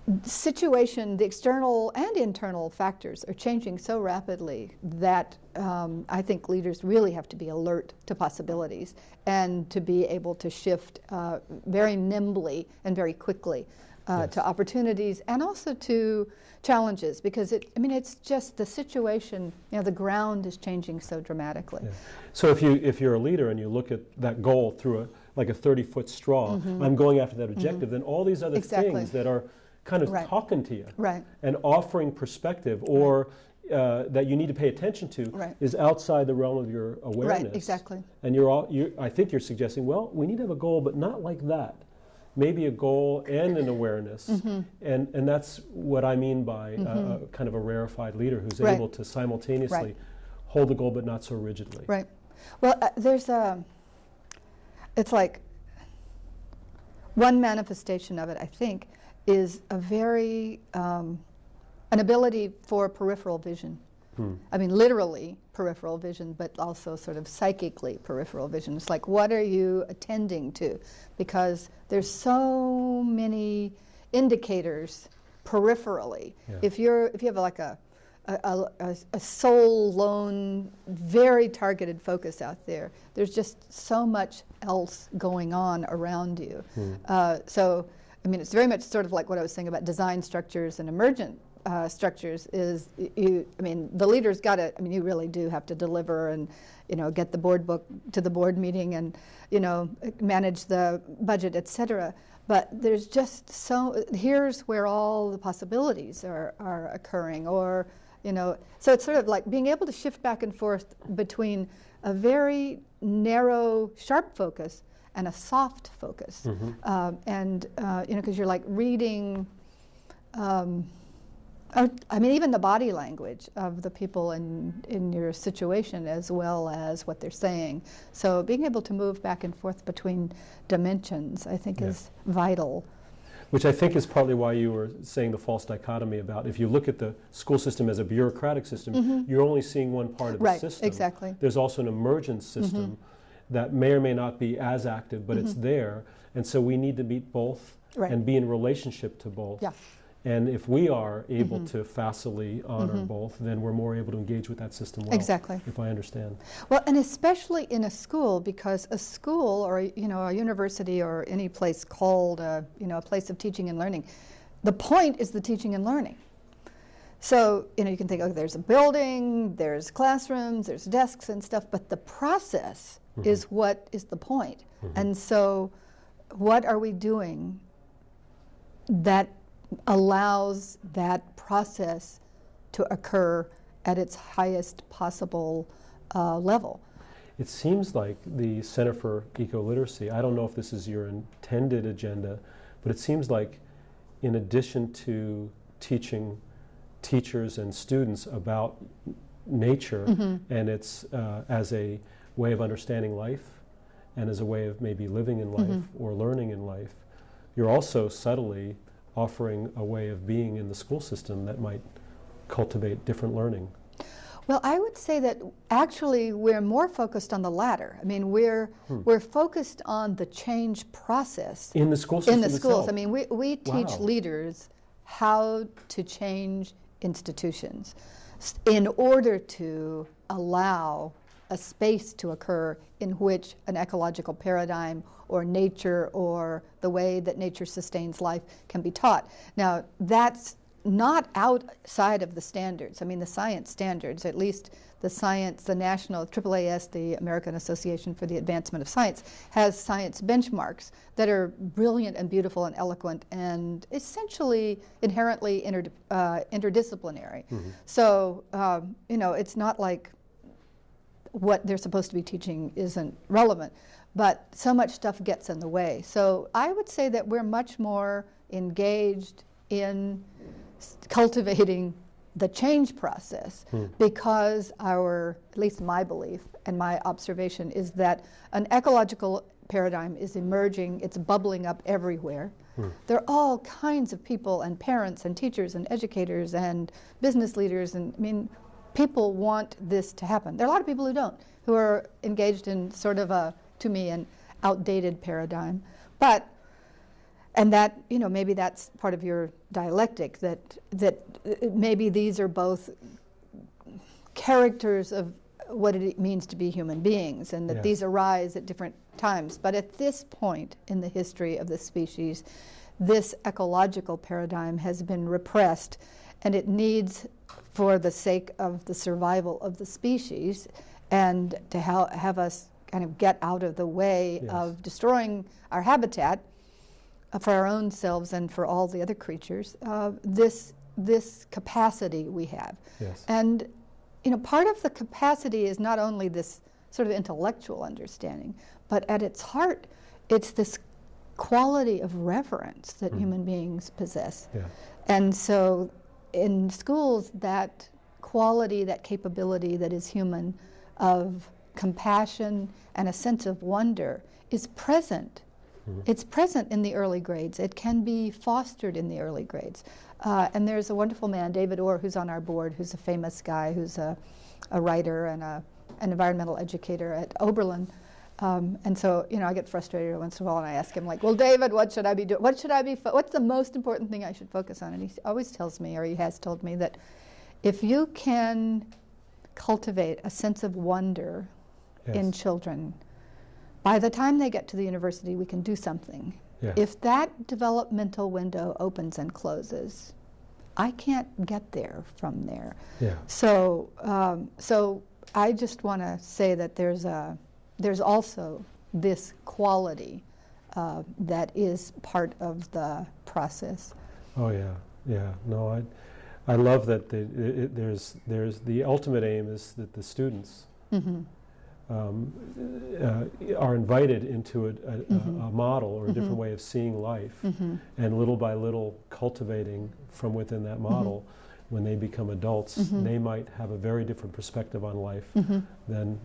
the external and internal factors are changing so rapidly that I think leaders really have to be alert to possibilities and to be able to shift very nimbly and very quickly to opportunities and also to challenges, because it's just the situation, the ground is changing so dramatically. So if you're a leader and you look at that goal through a 30-foot straw, I'm going after that objective, then all these other things that are kind of talking to you and offering perspective, or that you need to pay attention to, is outside the realm of your awareness. Right, exactly. And I think you're suggesting, well, we need to have a goal, but not like that. Maybe a goal and an awareness. And that's what I mean by kind of a rarefied leader who's able to simultaneously hold the goal but not so rigidly. Right. Well, it's like one manifestation of it, I think, is a very, an ability for peripheral vision. I mean, literally peripheral vision, but also sort of psychically peripheral vision. It's like, what are you attending to? Because there's so many indicators peripherally. If you have like a soul lone, very targeted focus out there, there's just so much else going on around you. So, I mean, it's very much sort of like what I was saying about design structures and emergent structures. The leader's got to, you really do have to deliver and, get the board book to the board meeting and, manage the budget, etc. But there's just here's where all the possibilities are occurring, or, so it's sort of like being able to shift back and forth between a very narrow, sharp focus and a soft focus. Because you're like reading, even the body language of the people in your situation, as well as what they're saying. So being able to move back and forth between dimensions, I think, is vital. Which I think is partly why you were saying the false dichotomy about if you look at the school system as a bureaucratic system, you're only seeing one part of the system. Exactly. There's also an emergent system that may or may not be as active, but it's there. And so we need to meet both and be in relationship to both. Yeah. And if we are able to facilely honor both, then we're more able to engage with that system well. Exactly. If I understand. Well, and especially in a school, because a school or a university or any place called a place of teaching and learning, the point is the teaching and learning. So you can think, okay, there's a building, there's classrooms, there's desks and stuff, but the process is what is the point. And so, what are we doing that allows that process to occur at its highest possible level? It seems like the Center for Ecoliteracy, I don't know if this is your intended agenda, but it seems like in addition to teaching teachers and students about nature and its as a way of understanding life and as a way of maybe living in life or learning in life, you're also subtly offering a way of being in the school system that might cultivate different learning. Well, I would say that actually we're more focused on the latter. I mean, we're focused on the change process in the school system. In the schools. Itself. I mean, we teach leaders how to change institutions in order to allow a space to occur in which an ecological paradigm or nature or the way that nature sustains life can be taught. Now, that's not outside of the standards. I mean, the science standards, at least the science, the national, AAAS, the American Association for the Advancement of Science, has science benchmarks that are brilliant and beautiful and eloquent and essentially inherently interdisciplinary. So, it's not like what they're supposed to be teaching isn't relevant, but so much stuff gets in the way. So I would say that we're much more engaged in cultivating the change process because at least my belief and my observation is that an ecological paradigm is emerging, it's bubbling up everywhere. There are all kinds of people and parents and teachers and educators and business leaders, and I mean, people want this to happen. There are a lot of people who don't, who are engaged in sort of to me, an outdated paradigm. And that, maybe that's part of your dialectic, that maybe these are both characters of what it means to be human beings, and that these arise at different times. But at this point in the history of the species, this ecological paradigm has been repressed, and it needs, for the sake of the survival of the species, and to have us kind of get out of the way of destroying our habitat for our own selves and for all the other creatures, this capacity we have. And part of the capacity is not only this sort of intellectual understanding, but at its heart, it's this quality of reverence that human beings possess. And so in schools, that quality, that capability that is human of compassion and a sense of wonder is present. It's present in the early grades. It can be fostered in the early grades. And there's a wonderful man, David Orr, who's on our board, who's a famous guy, who's a writer and an environmental educator at Oberlin. And so, I get frustrated once in a while, and I ask him, like, well, David, what should I be doing? What's the most important thing I should focus on? And he always tells me, or he has told me, that if you can cultivate a sense of wonder in children, by the time they get to the university, we can do something. If that developmental window opens and closes, I can't get there from there. So I just want to say that there's also this quality that is part of the process. Oh yeah. No, I love that there's the ultimate aim is that the students are invited into a model or a different way of seeing life, and little by little cultivating from within that model. When they become adults, they might have a very different perspective on life than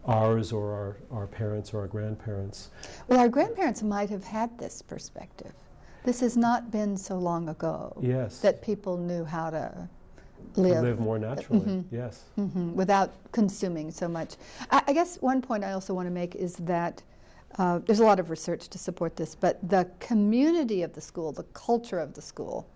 ours or our parents or our grandparents. Well, our grandparents might have had this perspective. This has not been so long ago Yes. that people knew how to live More naturally, yes. without consuming so much. I guess one point I also want to make is that there's a lot of research to support this, but the community of the school, the culture of the school,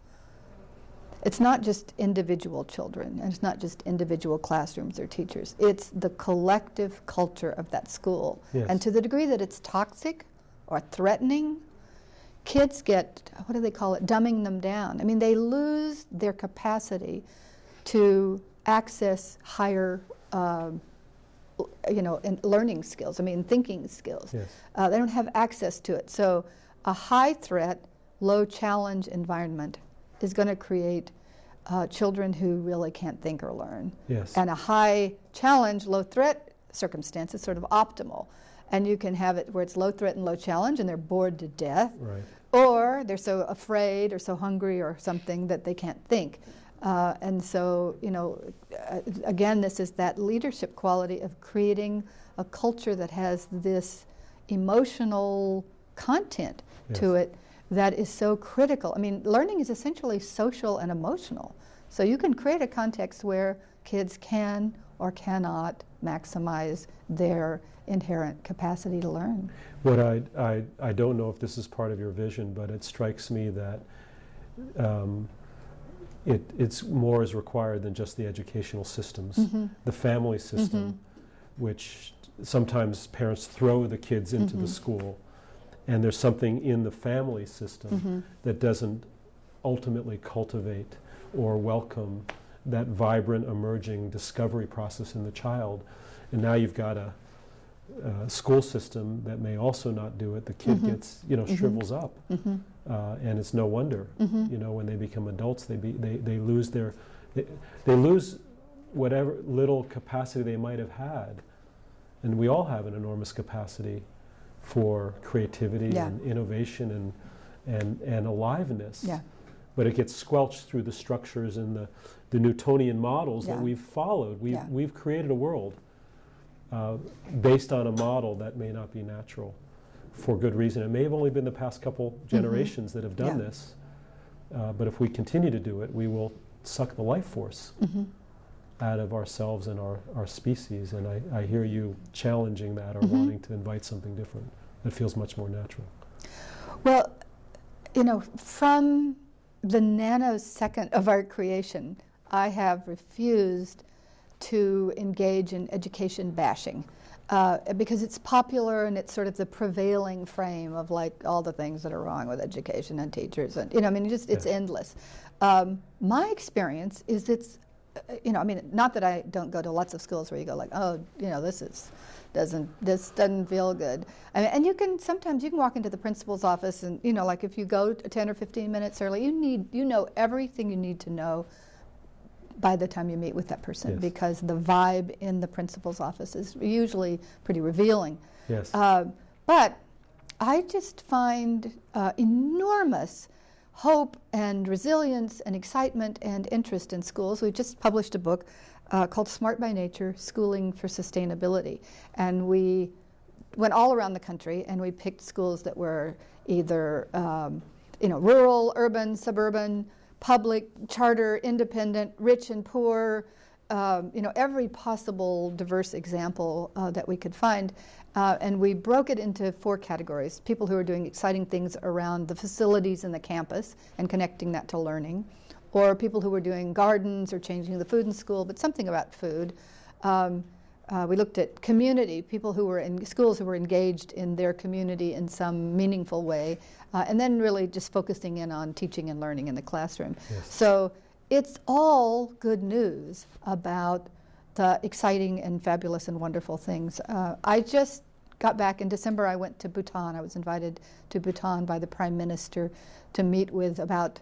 it's not just individual children, and it's not just individual classrooms or teachers. It's the collective culture of that school. Yes. And to the degree that it's toxic or threatening, kids get, what do they call it, dumbing them down. I mean, they lose their capacity to access higher learning skills, thinking skills. Yes. They don't have access to it. So a high threat, low challenge environment is going to create children who really can't think or learn. Yes. And a high challenge, low threat circumstance is sort of optimal. And you can have it where it's low threat and low challenge and they're bored to death. Right. Or they're so afraid or so hungry or something that they can't think. And so, again, this is that leadership quality of creating a culture that has this emotional content to it that is so critical. I mean, learning is essentially social and emotional. So you can create a context where kids can or cannot maximize their inherent capacity to learn. What I don't know if this is part of your vision, but it strikes me that it's more is required than just the educational systems. The family system, which sometimes parents throw the kids into the school, and there's something in the family system that doesn't ultimately cultivate or welcome that vibrant, emerging discovery process in the child. And now you've got a school system that may also not do it. The kid gets, shrivels up, and it's no wonder. When they become adults, they lose they lose whatever little capacity they might have had, and we all have an enormous capacity for creativity and innovation and aliveness. Yeah. But it gets squelched through the structures and the Newtonian models that we've followed. We've created a world based on a model that may not be natural for good reason. It may have only been the past couple generations that have done this, but if we continue to do it, we will suck the life force out of ourselves and our species. And I hear you challenging that or wanting to invite something different that feels much more natural. Well, from the nanosecond of our creation, I have refused to engage in education bashing because it's popular and it's sort of the prevailing frame of like all the things that are wrong with education and teachers and it's endless. My experience is it's not that I don't go to lots of schools where you go like, oh, this doesn't feel good. And sometimes you can walk into the principal's office and like if you go 10 or 15 minutes early, you know everything you need to know by the time you meet with that person, because the vibe in the principal's office is usually pretty revealing. Yes. But I just find enormous hope and resilience and excitement and interest in schools. We've just published a book called Smart by Nature, Schooling for Sustainability. And we went all around the country and we picked schools that were either rural, urban, suburban, public, charter, independent, rich and poor, every possible diverse example that we could find. And we broke it into 4 categories: people who are doing exciting things around the facilities in the campus and connecting that to learning, or people who were doing gardens or changing the food in school, but something about food. We looked at community, people who were in schools who were engaged in their community in some meaningful way, and then really just focusing in on teaching and learning in the classroom. Yes. So it's all good news about the exciting and fabulous and wonderful things. I just got back in December. I went to Bhutan. I was invited to Bhutan by the Prime Minister to meet with about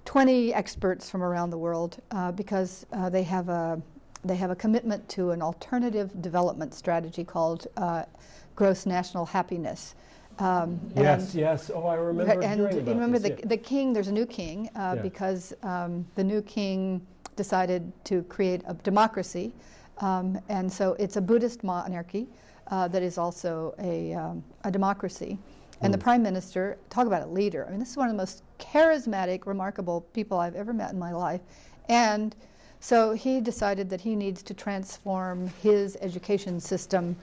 20 experts from around the world because they have a commitment to an alternative development strategy called gross national happiness. Yes. Oh, I remember hearing about remember this. The king, there's a new king because the new king decided to create a democracy. And so it's a Buddhist monarchy that is also a democracy. And the Prime Minister, talk about a leader. I mean, this is one of the most charismatic, remarkable people I've ever met in my life. And so he decided that he needs to transform his education system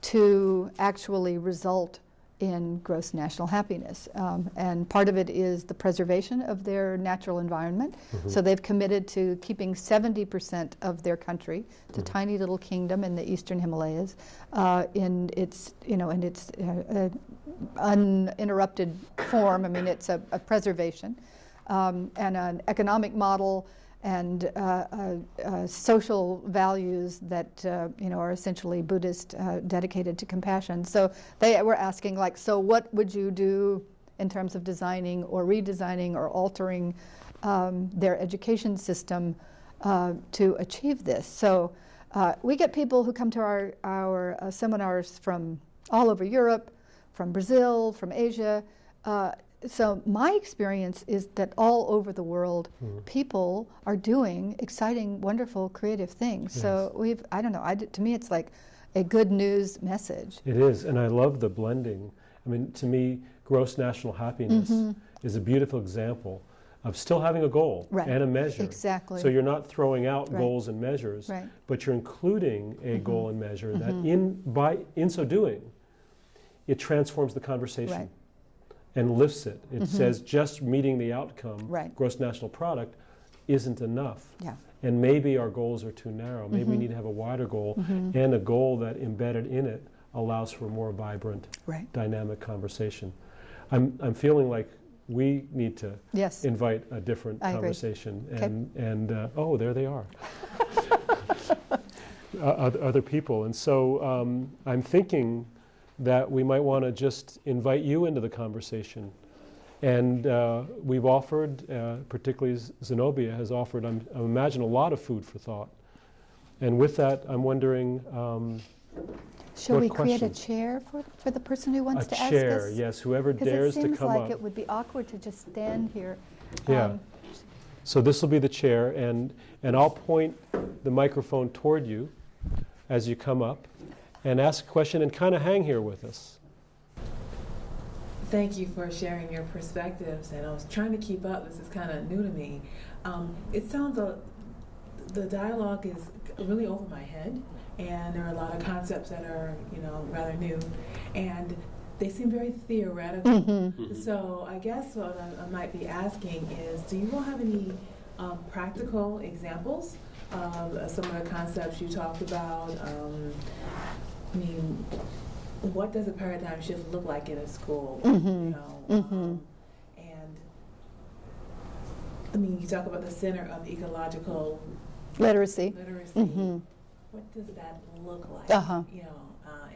to actually result in gross national happiness. And part of it is the preservation of their natural environment. So they've committed to keeping 70% of their country, it's a tiny little kingdom in the eastern Himalayas, in its, uninterrupted form. I mean, it's a preservation and an economic model and social values that are essentially Buddhist, dedicated to compassion. So they were asking, like, so what would you do in terms of designing or redesigning or altering their education system to achieve this? So we get people who come to our seminars from all over Europe, from Brazil, from Asia. So my experience is that all over the world, people are doing exciting, wonderful, creative things. Yes. So I don't know, to me it's like a good news message. It is, and I love the blending. I mean, to me, gross national happiness is a beautiful example of still having a goal and a measure. Exactly. So you're not throwing out goals and measures, but you're including a goal and measure that in so doing, it transforms the conversation. And lifts it. It says just meeting the outcome, gross national product, isn't enough. And maybe our goals are too narrow. Maybe we need to have a wider goal and a goal that embedded in it allows for a more vibrant, dynamic conversation. I'm feeling like we need to invite a different conversation. And oh, there they are. Other people. And so I'm thinking that we might want to just invite you into the conversation. And we've offered, particularly Zenobia has offered, I imagine, a lot of food for thought. And with that, I'm wondering, shall we create a chair for the person who wants to ask us? A chair, yes, whoever dares to come up. Because it seems like it would be awkward to just stand here. Yeah. So this will be the chair, and I'll point the microphone toward you as you come up. And ask a question and kind of hang here with us. Thank you for sharing your perspectives. And I was trying to keep up. This is kind of new to me. It sounds the dialogue is really over my head, and there are a lot of concepts that are rather new, and they seem very theoretical. So I guess what I might be asking is, do you all have any practical examples of some of the concepts you talked about? I mean, what does a paradigm shift look like in a school? And I mean, you talk about the center of ecological literacy. What does that look like?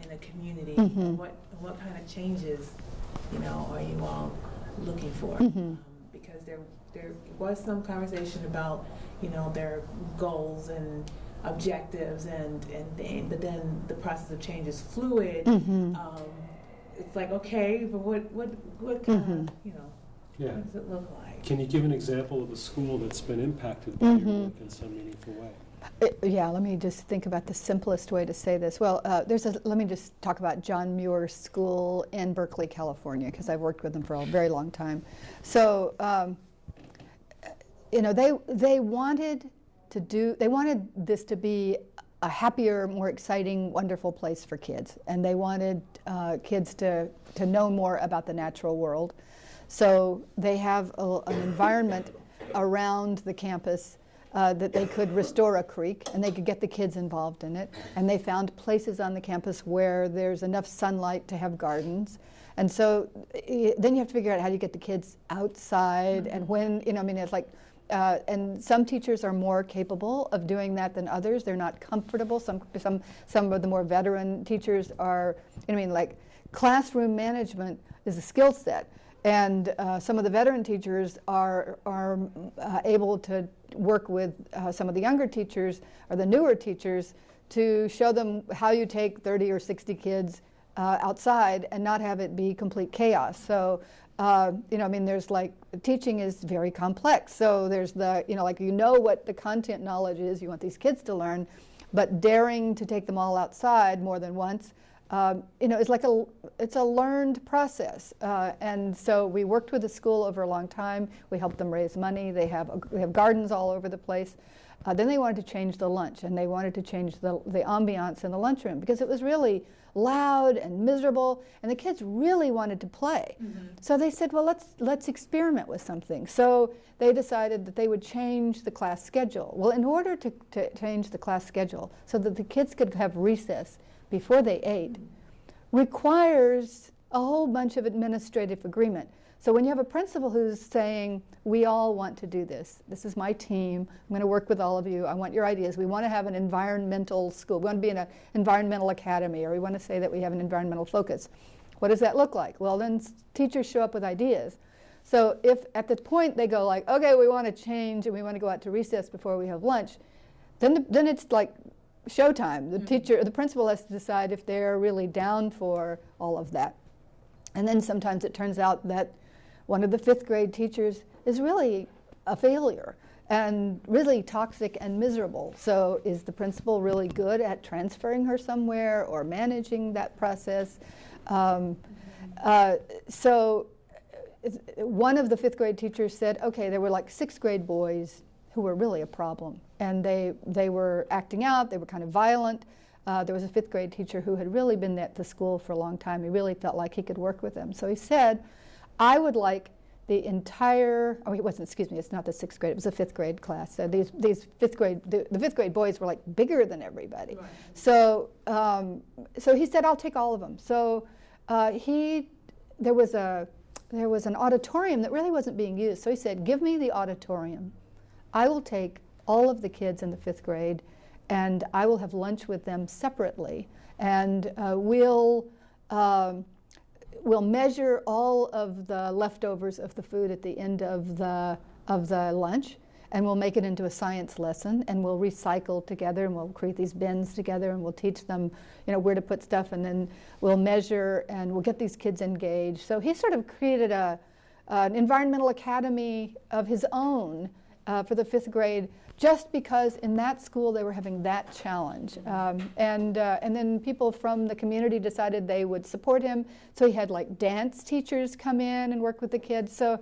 In a community? What kind of changes, are you all looking for? Because there was some conversation about, their goals and objectives but then the process of change is fluid. It's like, okay, but what kind of, what does it look like? Can you give an example of a school that's been impacted by your work in some meaningful way? Yeah, let me just think about the simplest way to say this. Well, let me just talk about John Muir's school in Berkeley, California, because I've worked with them for a very long time. So, they wanted this to be a happier, more exciting, wonderful place for kids. And they wanted kids to know more about the natural world. So they have an environment around the campus that they could restore a creek, and they could get the kids involved in it. And they found places on the campus where there's enough sunlight to have gardens. And so then you have to figure out how do you get the kids outside and when, it's like, and some teachers are more capable of doing that than others. They're not comfortable. Some of the more veteran teachers are, like classroom management is a skill set. And some of the veteran teachers are able to work with some of the younger teachers or the newer teachers to show them how you take 30 or 60 kids outside and not have it be complete chaos. So, there's like, teaching is very complex. So there's what the content knowledge is you want these kids to learn, but daring to take them all outside more than once it's a learned process, and so we worked with the school over a long time. We helped them raise money. They have gardens all over the place. Then they wanted to change the lunch, and they wanted to change the ambiance in the lunchroom because it was really loud and miserable, and the kids really wanted to play. Mm-hmm. So they said, well, let's experiment with something. So they decided that they would change the class schedule. Well, in order to change the class schedule so that the kids could have recess before they ate, requires a whole bunch of administrative agreement. So when you have a principal who's saying, we all want to do this, this is my team, I'm going to work with all of you, I want your ideas, we want to have an environmental school, we want to be in an environmental academy, or we want to say that we have an environmental focus. What does that look like? Well, then teachers show up with ideas. So if at the point they go like, okay, we want to change and we want to go out to recess before we have lunch, then it's like showtime. The principal has to decide if they're really down for all of that. And then sometimes it turns out that one of the 5th grade teachers is really a failure and really toxic and miserable. So is the principal really good at transferring her somewhere or managing that process? So one of the 5th grade teachers said, okay, there were like 6th grade boys who were really a problem. And they were acting out, they were kind of violent. There was a 5th grade teacher who had really been at the school for a long time. He really felt like he could work with them. So he said, I would like the entire, oh, it wasn't, excuse me, it's not the 6th grade, it was a 5th grade class. So the 5th grade boys were like bigger than everybody. Right. So, so he said, I'll take all of them. So there was an auditorium that really wasn't being used. So he said, give me the auditorium. I will take all of the kids in the 5th grade and I will have lunch with them separately. And we'll measure all of the leftovers of the food at the end of the lunch, and we'll make it into a science lesson, and we'll recycle together, and we'll create these bins together, and we'll teach them, where to put stuff, and then we'll measure, and we'll get these kids engaged. So he sort of created an environmental academy of his own for the 5th grade, just because in that school they were having that challenge. And then people from the community decided they would support him. So he had like dance teachers come in and work with the kids. So,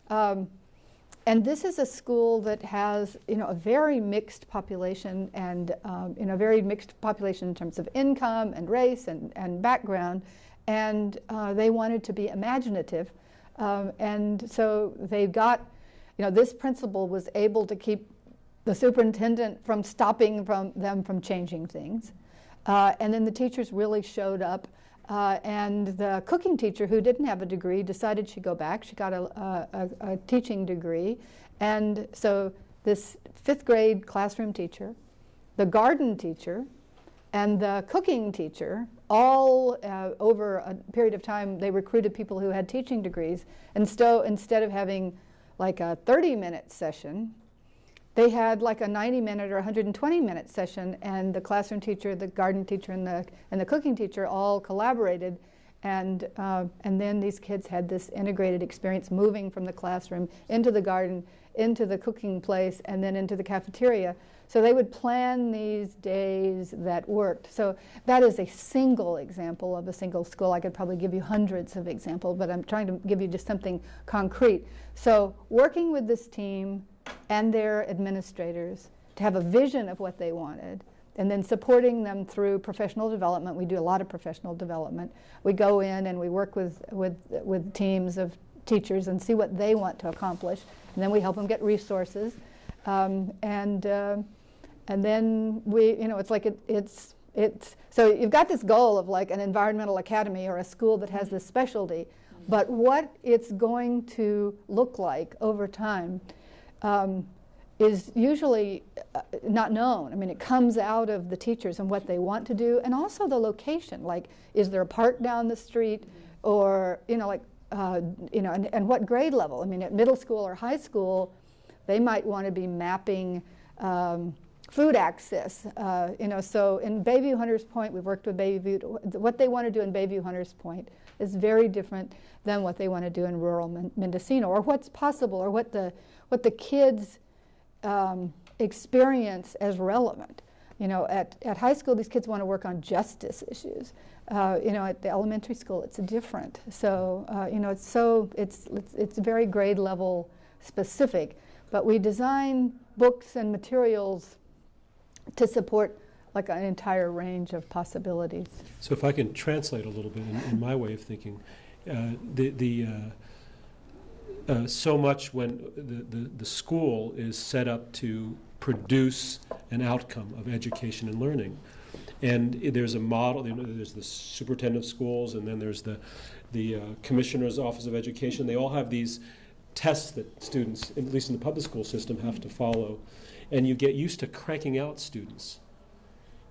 and this is a school that has, a very mixed population and, a very mixed population in terms of income and race and background. And they wanted to be imaginative. And so they got, this principal was able to keep the superintendent from stopping them from changing things. And then the teachers really showed up. And the cooking teacher, who didn't have a degree, decided she'd go back. She got a teaching degree. And so this 5th grade classroom teacher, the garden teacher, and the cooking teacher, all over a period of time, they recruited people who had teaching degrees. And so instead of having like a 30-minute session, they had like a 90-minute or 120-minute session, and the classroom teacher, the garden teacher, and the cooking teacher all collaborated, and then these kids had this integrated experience, moving from the classroom into the garden, into the cooking place, and then into the cafeteria. So they would plan these days that worked. So that is a single example of a single school. I could probably give you hundreds of examples, but I'm trying to give you just something concrete. So working with this team and their administrators to have a vision of what they wanted, and then supporting them through professional development. We do a lot of professional development. We go in and we work with teams of teachers and see what they want to accomplish, and then we help them get resources, and then we, it's like it's so you've got this goal of like an environmental academy or a school that has this specialty, but what it's going to look like over time is usually not known. I mean, it comes out of the teachers and what they want to do, and also the location. Like, is there a park down the street, or and what grade level? I mean, at middle school or high school, they might want to be mapping food access. So in Bayview Hunters Point, we've worked with Bayview. What they want to do in Bayview Hunters Point is very different than what they want to do in rural Mendocino, or what's possible, or what the kids experience as relevant. At high school, these kids want to work on justice issues. At the elementary school, it's different. So, it's very grade level specific. But we design books and materials to support like an entire range of possibilities. So if I can translate a little bit in my way of thinking, so much when the school is set up to produce an outcome of education and learning, and there's a model. There's the superintendent of schools, and then there's the commissioner's office of education. They all have these tests that students, at least in the public school system, have to follow, and you get used to cranking out students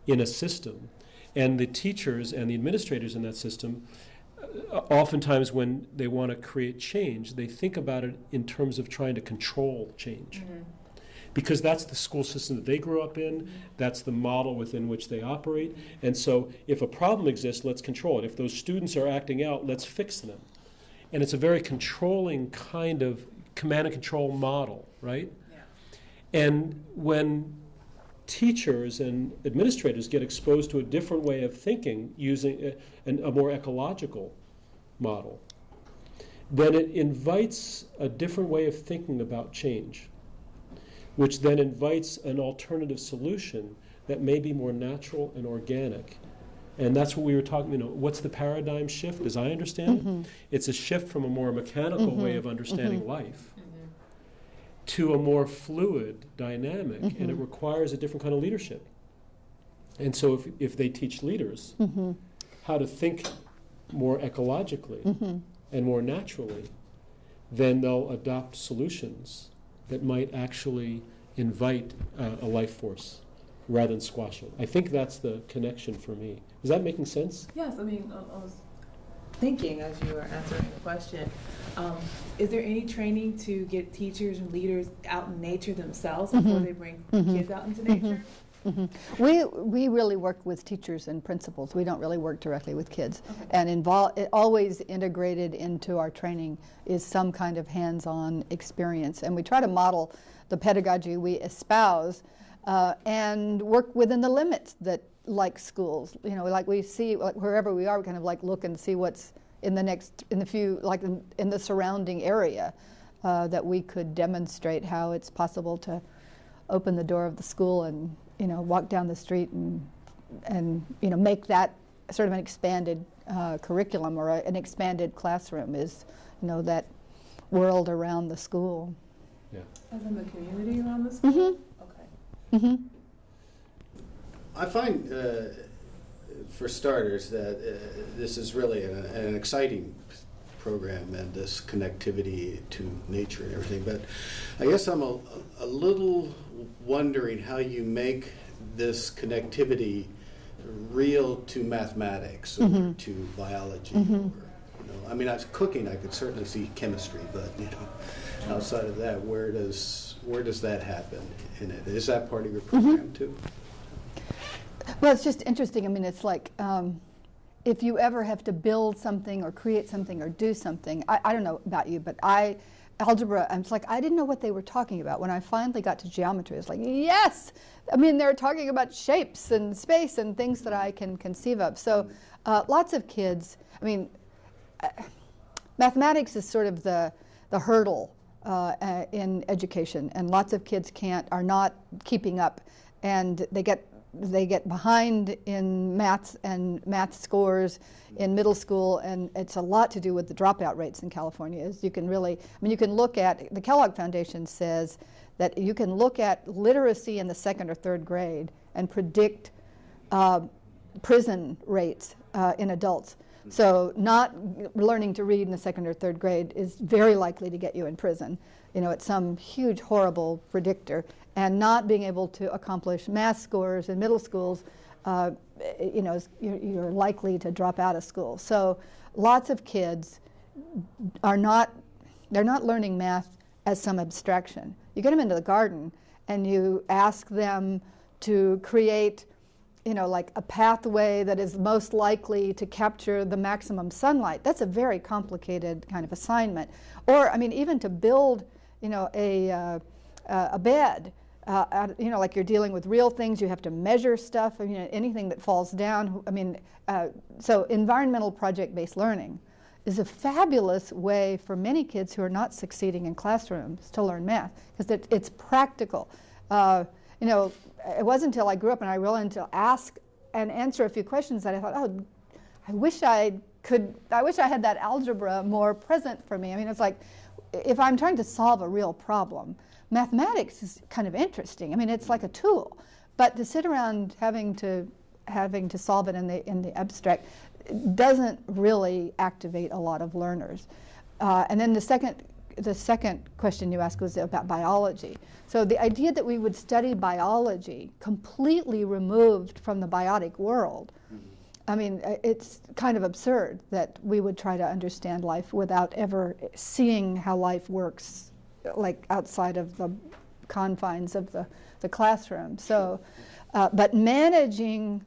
in a system, and the teachers and the administrators in that system, oftentimes when they want to create change, they think about it in terms of trying to control change. Mm-hmm. Because that's the school system that they grew up in, that's the model within which they operate, and so if a problem exists, let's control it. If those students are acting out, let's fix them. And it's a very controlling kind of command and control model, right? Yeah. And when teachers and administrators get exposed to a different way of thinking using a more ecological model, then it invites a different way of thinking about change, which then invites an alternative solution that may be more natural and organic. And that's what we were talking, what's the paradigm shift, as I understand it? It's a shift from a more mechanical way of understanding life to a more fluid dynamic, and it requires a different kind of leadership. And so if they teach leaders how to think more ecologically and more naturally, then they'll adopt solutions that might actually invite a life force rather than squash it. I think that's the connection for me. Is that making sense? Yes, I was thinking as you were answering the question, is there any training to get teachers and leaders out in nature themselves before they bring kids out into nature? We really work with teachers and principals. We don't really work directly with kids. And always integrated into our training is some kind of hands-on experience. And we try to model the pedagogy we espouse and work within the limits that, like schools, like we see, like wherever we are, we kind of like look and see what's in the surrounding area that we could demonstrate how it's possible to open the door of the school and walk down the street and make that sort of an expanded curriculum or an expanded classroom is that world around the school. Yeah. As in the community around the school? Okay. I find, for starters, that this is really an exciting program and this connectivity to nature and everything, but I guess I'm a little wondering how you make this connectivity real to mathematics or to biology. Or, I mean, as cooking, I could certainly see chemistry, but outside of that, where does that happen in it? Is that part of your program too? Well, it's just interesting. I mean, it's like if you ever have to build something or create something or do something, I don't know about you, but algebra, it's like I didn't know what they were talking about. When I finally got to geometry, it's like, yes! I mean, they're talking about shapes and space and things that I can conceive of. So lots of kids, I mean, mathematics is sort of the hurdle in education, and lots of kids are not keeping up, and they get behind in math and math scores in middle school, and it's a lot to do with the dropout rates in California. Is you can look at, the Kellogg Foundation says that you can look at literacy in the 2nd or 3rd grade and predict prison rates in adults. So not learning to read in the 2nd or 3rd grade is very likely to get you in prison. It's some huge, horrible predictor. And not being able to accomplish math scores in middle schools, you're likely to drop out of school. So lots of kids they're not learning math as some abstraction. You get them into the garden and you ask them to create like a pathway that is most likely to capture the maximum sunlight. That's a very complicated kind of assignment. Or, I mean, even to build, a bed you know, like you're dealing with real things, you have to measure stuff, I mean, anything that falls down. I mean, so environmental project-based learning is a fabulous way for many kids who are not succeeding in classrooms to learn math, because it's practical. You know, it wasn't until I grew up and I realized to ask and answer a few questions that I thought, oh, I wish I had that algebra more present for me. I mean, it's like, if I'm trying to solve a real problem, mathematics is kind of interesting. I mean, it's like a tool, but to sit around having to solve it in the abstract doesn't really activate a lot of learners. And then the second question you asked was about biology. So the idea that we would study biology completely removed from the biotic world, I mean, it's kind of absurd that we would try to understand life without ever seeing how life works, like outside of the confines of the classroom. So, but managing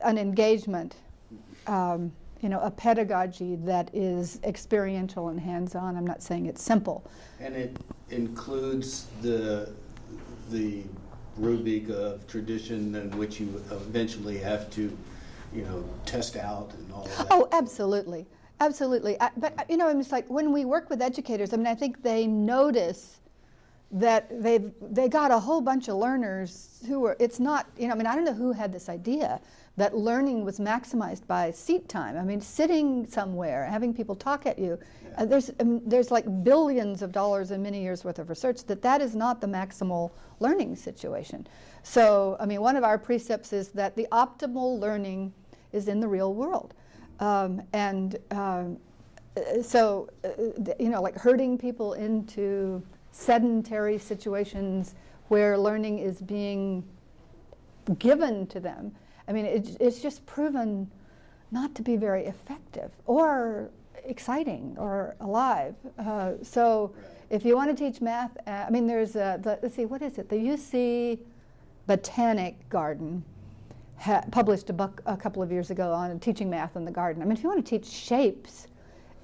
an engagement, you know, a pedagogy that is experiential and hands-on. I'm not saying it's simple. And it includes the rubric of tradition in which you eventually have to, you know, test out and all of that. Oh, absolutely. Absolutely. But, you know, it's like when we work with educators, I mean, I think they notice that they got a whole bunch of learners who were, it's not, you know, I mean, I don't know who had this idea that learning was maximized by seat time. I mean, sitting somewhere, having people talk at you. There's like billions of dollars and many years worth of research that is not the maximal learning situation. So, I mean, one of our precepts is that the optimal learning is in the real world. So, you know, like herding people into sedentary situations where learning is being given to them, I mean, it's just proven not to be very effective or exciting or alive. So if you want to teach math, I mean, there's let's see, what is it? The UC Botanic Garden published a book a couple of years ago on teaching math in the garden. I mean, if you want to teach shapes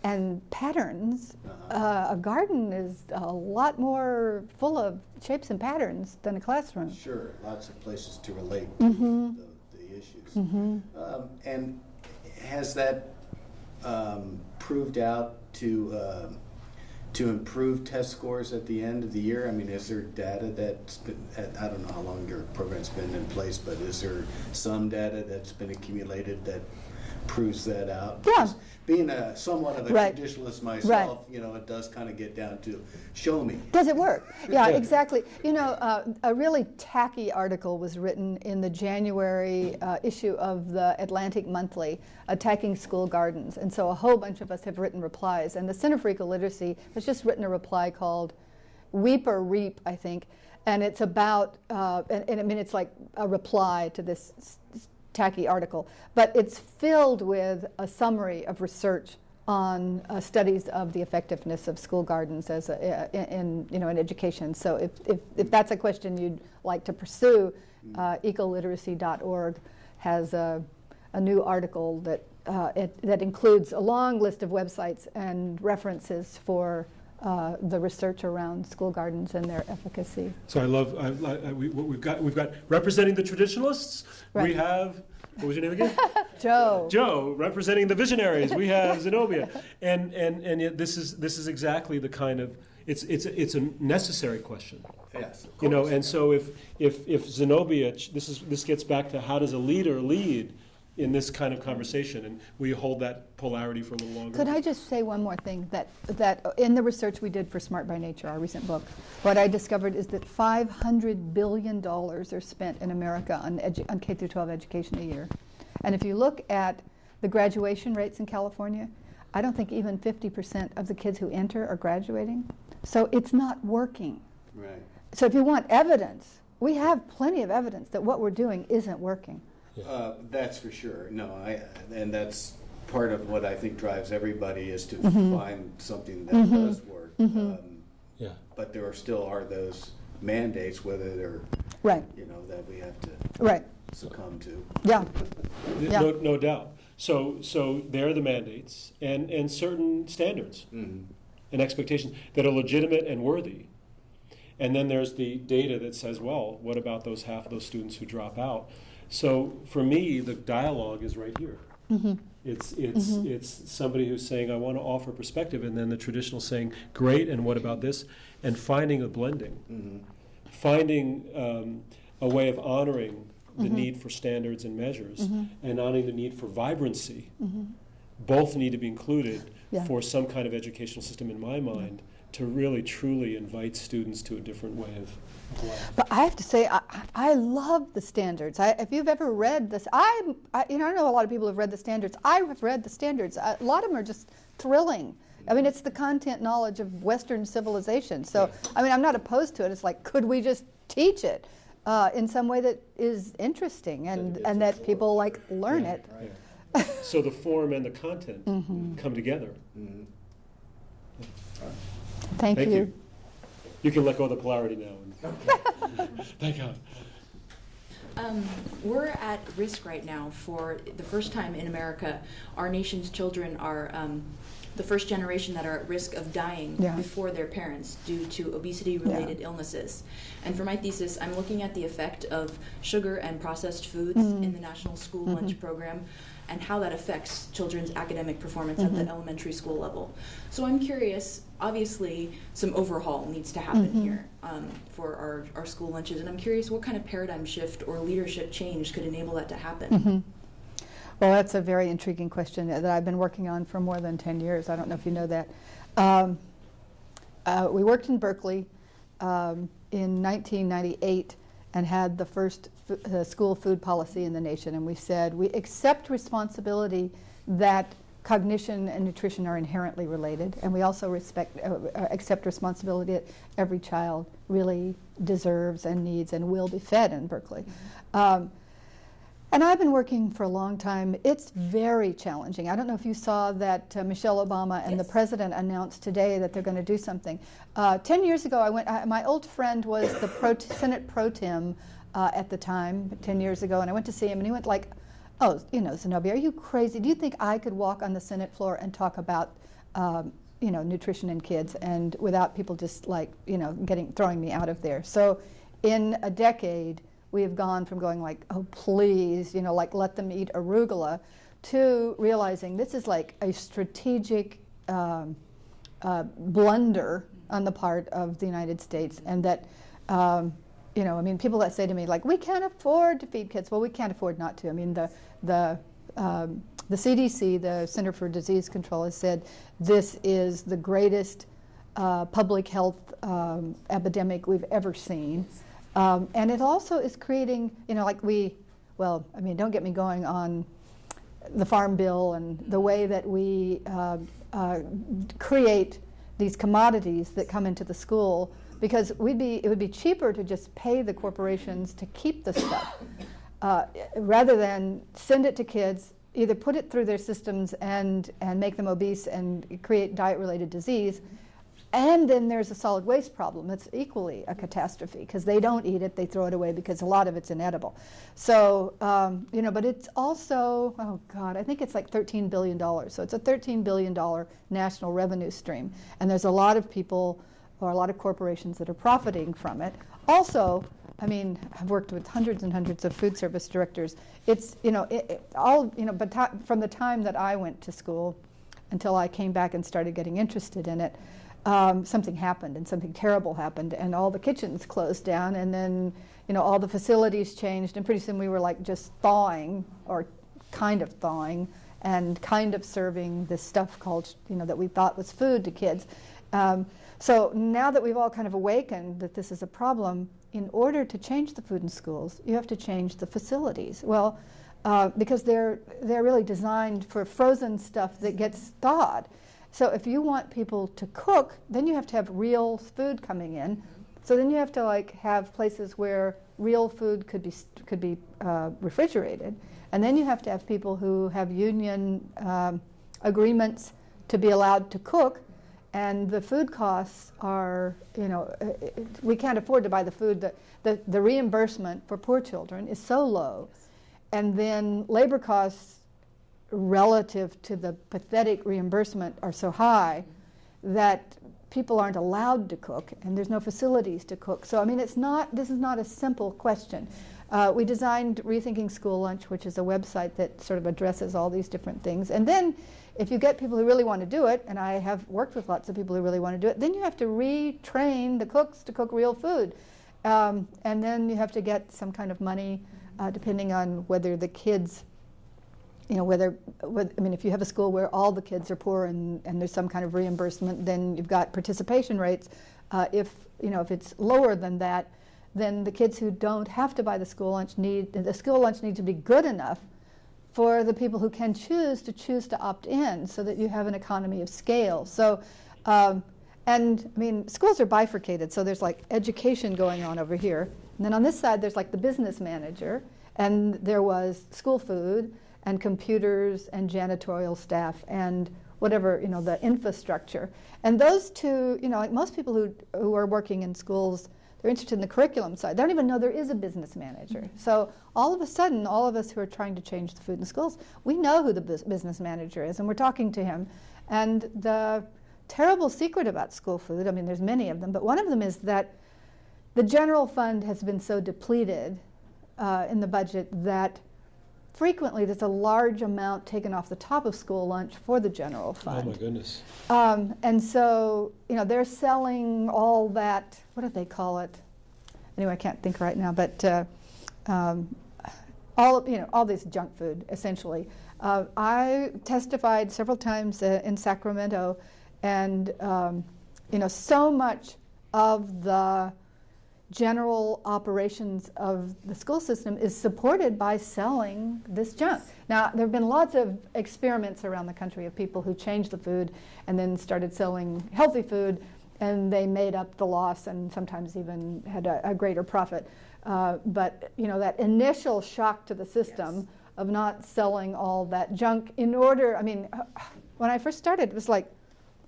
and patterns, a garden is a lot more full of shapes and patterns than a classroom. Sure, lots of places to relate to the issues. And has that proved out to improve test scores at the end of the year? I mean, is there data that's been, I don't know how long your program's been in place, but is there some data that's been accumulated that proves that out? Yeah. Because being somewhat of a traditionalist myself, you know, it does kind of get down to show me. Does it work? Yeah, exactly. You know, a really tacky article was written in the January issue of the Atlantic Monthly, attacking school gardens. And so a whole bunch of us have written replies. And the Center for Ecoliteracy has just written a reply called Weep or Reap, I think. And it's about, and I mean, it's like a reply to this tacky article, but it's filled with a summary of research on studies of the effectiveness of school gardens as in education. So if that's a question you'd like to pursue, ecoliteracy.org has a new article that includes a long list of websites and references for the research around school gardens and their efficacy. So we've got representing the traditionalists. Right. We have, what was your name again? Joe. Joe, representing the visionaries. We have Zenobia, and yet this is exactly the kind of it's a necessary question. Yes, you know, and so if Zenobia, this gets back to how does a leader lead in this kind of conversation, and we hold that polarity for a little longer. Could I just say one more thing? That in the research we did for Smart by Nature, our recent book, what I discovered is that $500 billion are spent in America on K through 12 education a year. And if you look at the graduation rates in California, I don't think even 50% of the kids who enter are graduating. So it's not working. Right. So if you want evidence, we have plenty of evidence that what we're doing isn't working. That's for sure. No, and that's part of what I think drives everybody is to find something that does work. But there still are those mandates, whether they're that we have to succumb to. No doubt. So there are the mandates and certain standards and expectations that are legitimate and worthy. And then there's the data that says, well, what about those half of those students who drop out? So for me, the dialogue is right here. Mm-hmm. It's somebody who's saying, I want to offer perspective, and then the traditional saying, great, and what about this? And finding a blending. Finding a way of honoring the need for standards and measures, and honoring the need for vibrancy. Both need to be included for some kind of educational system, in my mind, to really truly invite students to a different way of life. But I have to say, I love the standards. If you've ever read this, I know a lot of people have read the standards. I have read the standards. A lot of them are just thrilling. I mean, it's the content knowledge of Western civilization. So, I mean, I'm not opposed to it. It's like, could we just teach it in some way that is interesting and that people like learn it? Right. So the form and the content come together. Thank you. You can let go of the polarity now. Thank God. We're at risk right now for the first time in America. Our nation's children are the first generation that are at risk of dying before their parents due to obesity-related illnesses. And for my thesis, I'm looking at the effect of sugar and processed foods in the National School Lunch Program and how that affects children's academic performance at the elementary school level. So I'm curious, obviously some overhaul needs to happen here for our school lunches, and I'm curious what kind of paradigm shift or leadership change could enable that to happen? Well, that's a very intriguing question that I've been working on for more than 10 years. I don't know if you know that. We worked in Berkeley in 1998 and had the first school food policy in the nation, and we said we accept responsibility that cognition and nutrition are inherently related, and we also accept responsibility that every child really deserves and needs and will be fed in Berkeley. And I've been working for a long time. It's very challenging. I don't know if you saw that Michelle Obama and the president announced today that they're going to do something. 10 years ago, my old friend was the Senate Pro Tem at the time, 10 years ago, and I went to see him, and he went like, oh, Zenobia, are you crazy? Do you think I could walk on the Senate floor and talk about, nutrition in kids and without people just like, throwing me out of there? So in a decade, we have gone from going like, oh, please, like let them eat arugula, to realizing this is like a strategic blunder on the part of the United States, and that, people that say to me like, we can't afford to feed kids. Well, we can't afford not to. I mean, the CDC, the Center for Disease Control, has said this is the greatest public health epidemic we've ever seen. And it also is creating, don't get me going on the Farm Bill and the way that we create these commodities that come into the school, because it would be cheaper to just pay the corporations to keep the stuff rather than send it to kids, either put it through their systems and make them obese and create diet-related disease. And then there's a solid waste problem. It's equally a catastrophe because they don't eat it, they throw it away because a lot of it's inedible. So, but it's also, oh God, I think it's like $13 billion. So it's a $13 billion national revenue stream. And there's a lot of people or a lot of corporations that are profiting from it. Also, I've worked with hundreds and hundreds of food service directors. It's, but from the time that I went to school until I came back and started getting interested in it, something happened, and something terrible happened, and all the kitchens closed down, and then all the facilities changed, and pretty soon we were like just thawing, or kind of thawing, and kind of serving this stuff called that we thought was food to kids. So now that we've all kind of awakened that this is a problem, in order to change the food in schools, you have to change the facilities. Well, because they're really designed for frozen stuff that gets thawed. So if you want people to cook, then you have to have real food coming in. So then you have to have places where real food could be refrigerated, and then you have to have people who have union agreements to be allowed to cook. And the food costs are, we can't afford to buy the food. The reimbursement for poor children is so low, and then labor costs relative to the pathetic reimbursement are so high that people aren't allowed to cook, and there's no facilities to cook. So I mean, this is not a simple question. We designed Rethinking School Lunch, which is a website that sort of addresses all these different things. And then if you get people who really want to do it, and I have worked with lots of people who really want to do it, then you have to retrain the cooks to cook real food. And then you have to get some kind of money, depending on whether the kids, I mean, if you have a school where all the kids are poor and there's some kind of reimbursement, then you've got participation rates. If it's lower than that, then the kids who don't have to buy the school lunch needs to be good enough for the people who can choose to opt in, so that you have an economy of scale. So, and I mean, schools are bifurcated, so there's like education going on over here, and then on this side there's like the business manager, and there was school food and computers and janitorial staff and whatever, the infrastructure. And those two, like most people who are working in schools, they're interested in the curriculum side. They don't even know there is a business manager. So all of a sudden, all of us who are trying to change the food in schools, we know who the business manager is, and we're talking to him. And the terrible secret about school food, I mean, there's many of them, but one of them is that the general fund has been so depleted in the budget that frequently there's a large amount taken off the top of school lunch for the general fund. Oh my goodness. And so, they're selling all that, what do they call it? Anyway, I can't think right now, but all this junk food, essentially. I testified several times in Sacramento, and so much of the general operations of the school system is supported by selling this junk. Now, there have been lots of experiments around the country of people who changed the food and then started selling healthy food, and they made up the loss and sometimes even had a greater profit. But that initial shock to the system of not selling all that junk in order, I mean, when I first started, it was like,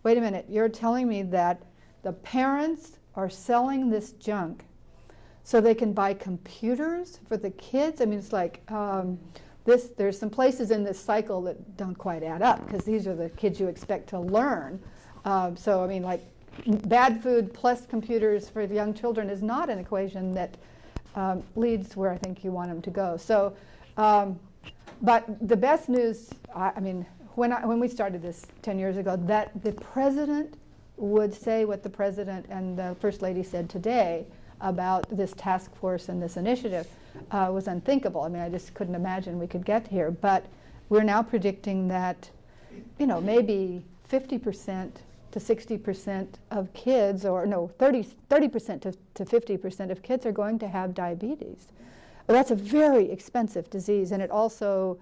wait a minute, you're telling me that the parents are selling this junk so they can buy computers for the kids? I mean, it's like, there's some places in this cycle that don't quite add up, because these are the kids you expect to learn. So, I mean, like, bad food plus computers for young children is not an equation that leads where I think you want them to go. So, but the best news, I mean, when we started this 10 years ago, that the president would say what the president and the first lady said today about this task force and this initiative was unthinkable. I mean, I just couldn't imagine we could get here. But we're now predicting that, maybe 50% to 60% of kids, or no, 30% to 50% of kids are going to have diabetes. Well, that's a very expensive disease, and it also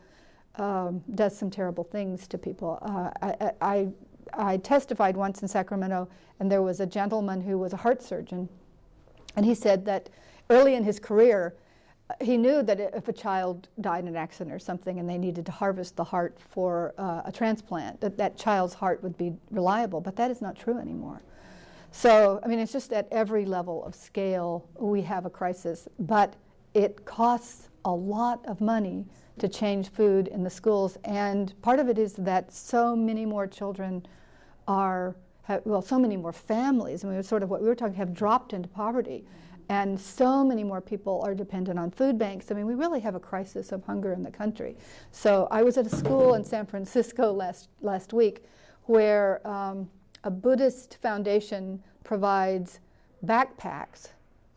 does some terrible things to people. I testified once in Sacramento, and there was a gentleman who was a heart surgeon, and he said that early in his career, he knew that if a child died in an accident or something and they needed to harvest the heart for a transplant, that child's heart would be reliable, but that is not true anymore. So, I mean, it's just at every level of scale we have a crisis, but it costs a lot of money to change food in the schools, and part of it is that so many more children so many more families, I mean, sort of what we were talking, have dropped into poverty, and so many more people are dependent on food banks. I mean, we really have a crisis of hunger in the country. So I was at a school in San Francisco last week where a Buddhist foundation provides backpacks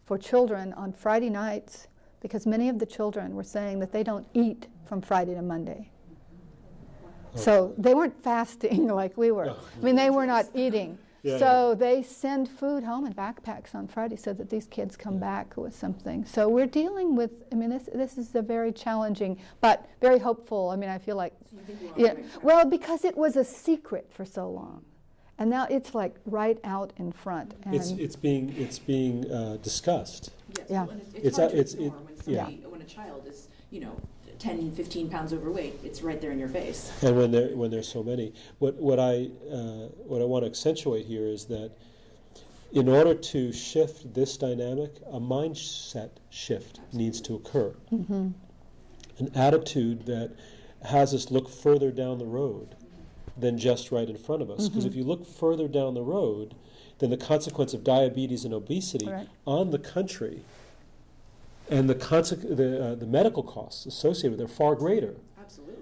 for children on Friday nights, because many of the children were saying that they don't eat from Friday to Monday. So they weren't fasting like we were. I mean, they were not eating. So they send food home in backpacks on Friday so that these kids come back with something. So we're dealing with, I mean, this is a very challenging, but very hopeful. I mean, I feel like, well, because it was a secret for so long. And now it's like right out in front. And it's being discussed. Yes, well, it's when a child is, 10, 15 pounds overweight, it's right there in your face. And when there's so many, what I want to accentuate here is that in order to shift this dynamic, a mindset shift needs to occur. Mm-hmm. An attitude that has us look further down the road than just right in front of us. Because if you look further down the road, then the consequence of diabetes and obesity on the country and the medical costs associated with it are far greater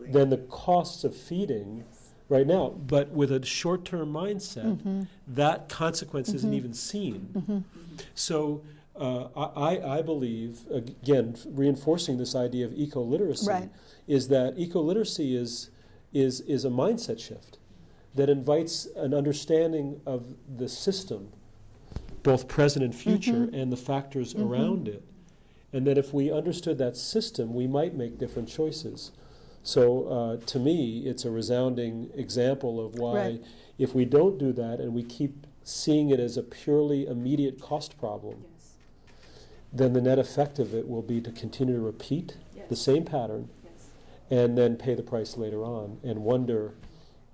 than the costs of feeding right now. But with a short-term mindset, that consequence isn't even seen. So I believe, again, reinforcing this idea of eco-literacy, is that eco-literacy is a mindset shift that invites an understanding of the system, both present and future, and the factors around it. And that if we understood that system, we might make different choices. So to me, it's a resounding example of why if we don't do that and we keep seeing it as a purely immediate cost problem, then the net effect of it will be to continue to repeat the same pattern and then pay the price later on and wonder,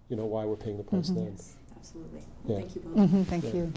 why we're paying the price then. Yes, absolutely. Yeah. Thank you both. Thank you.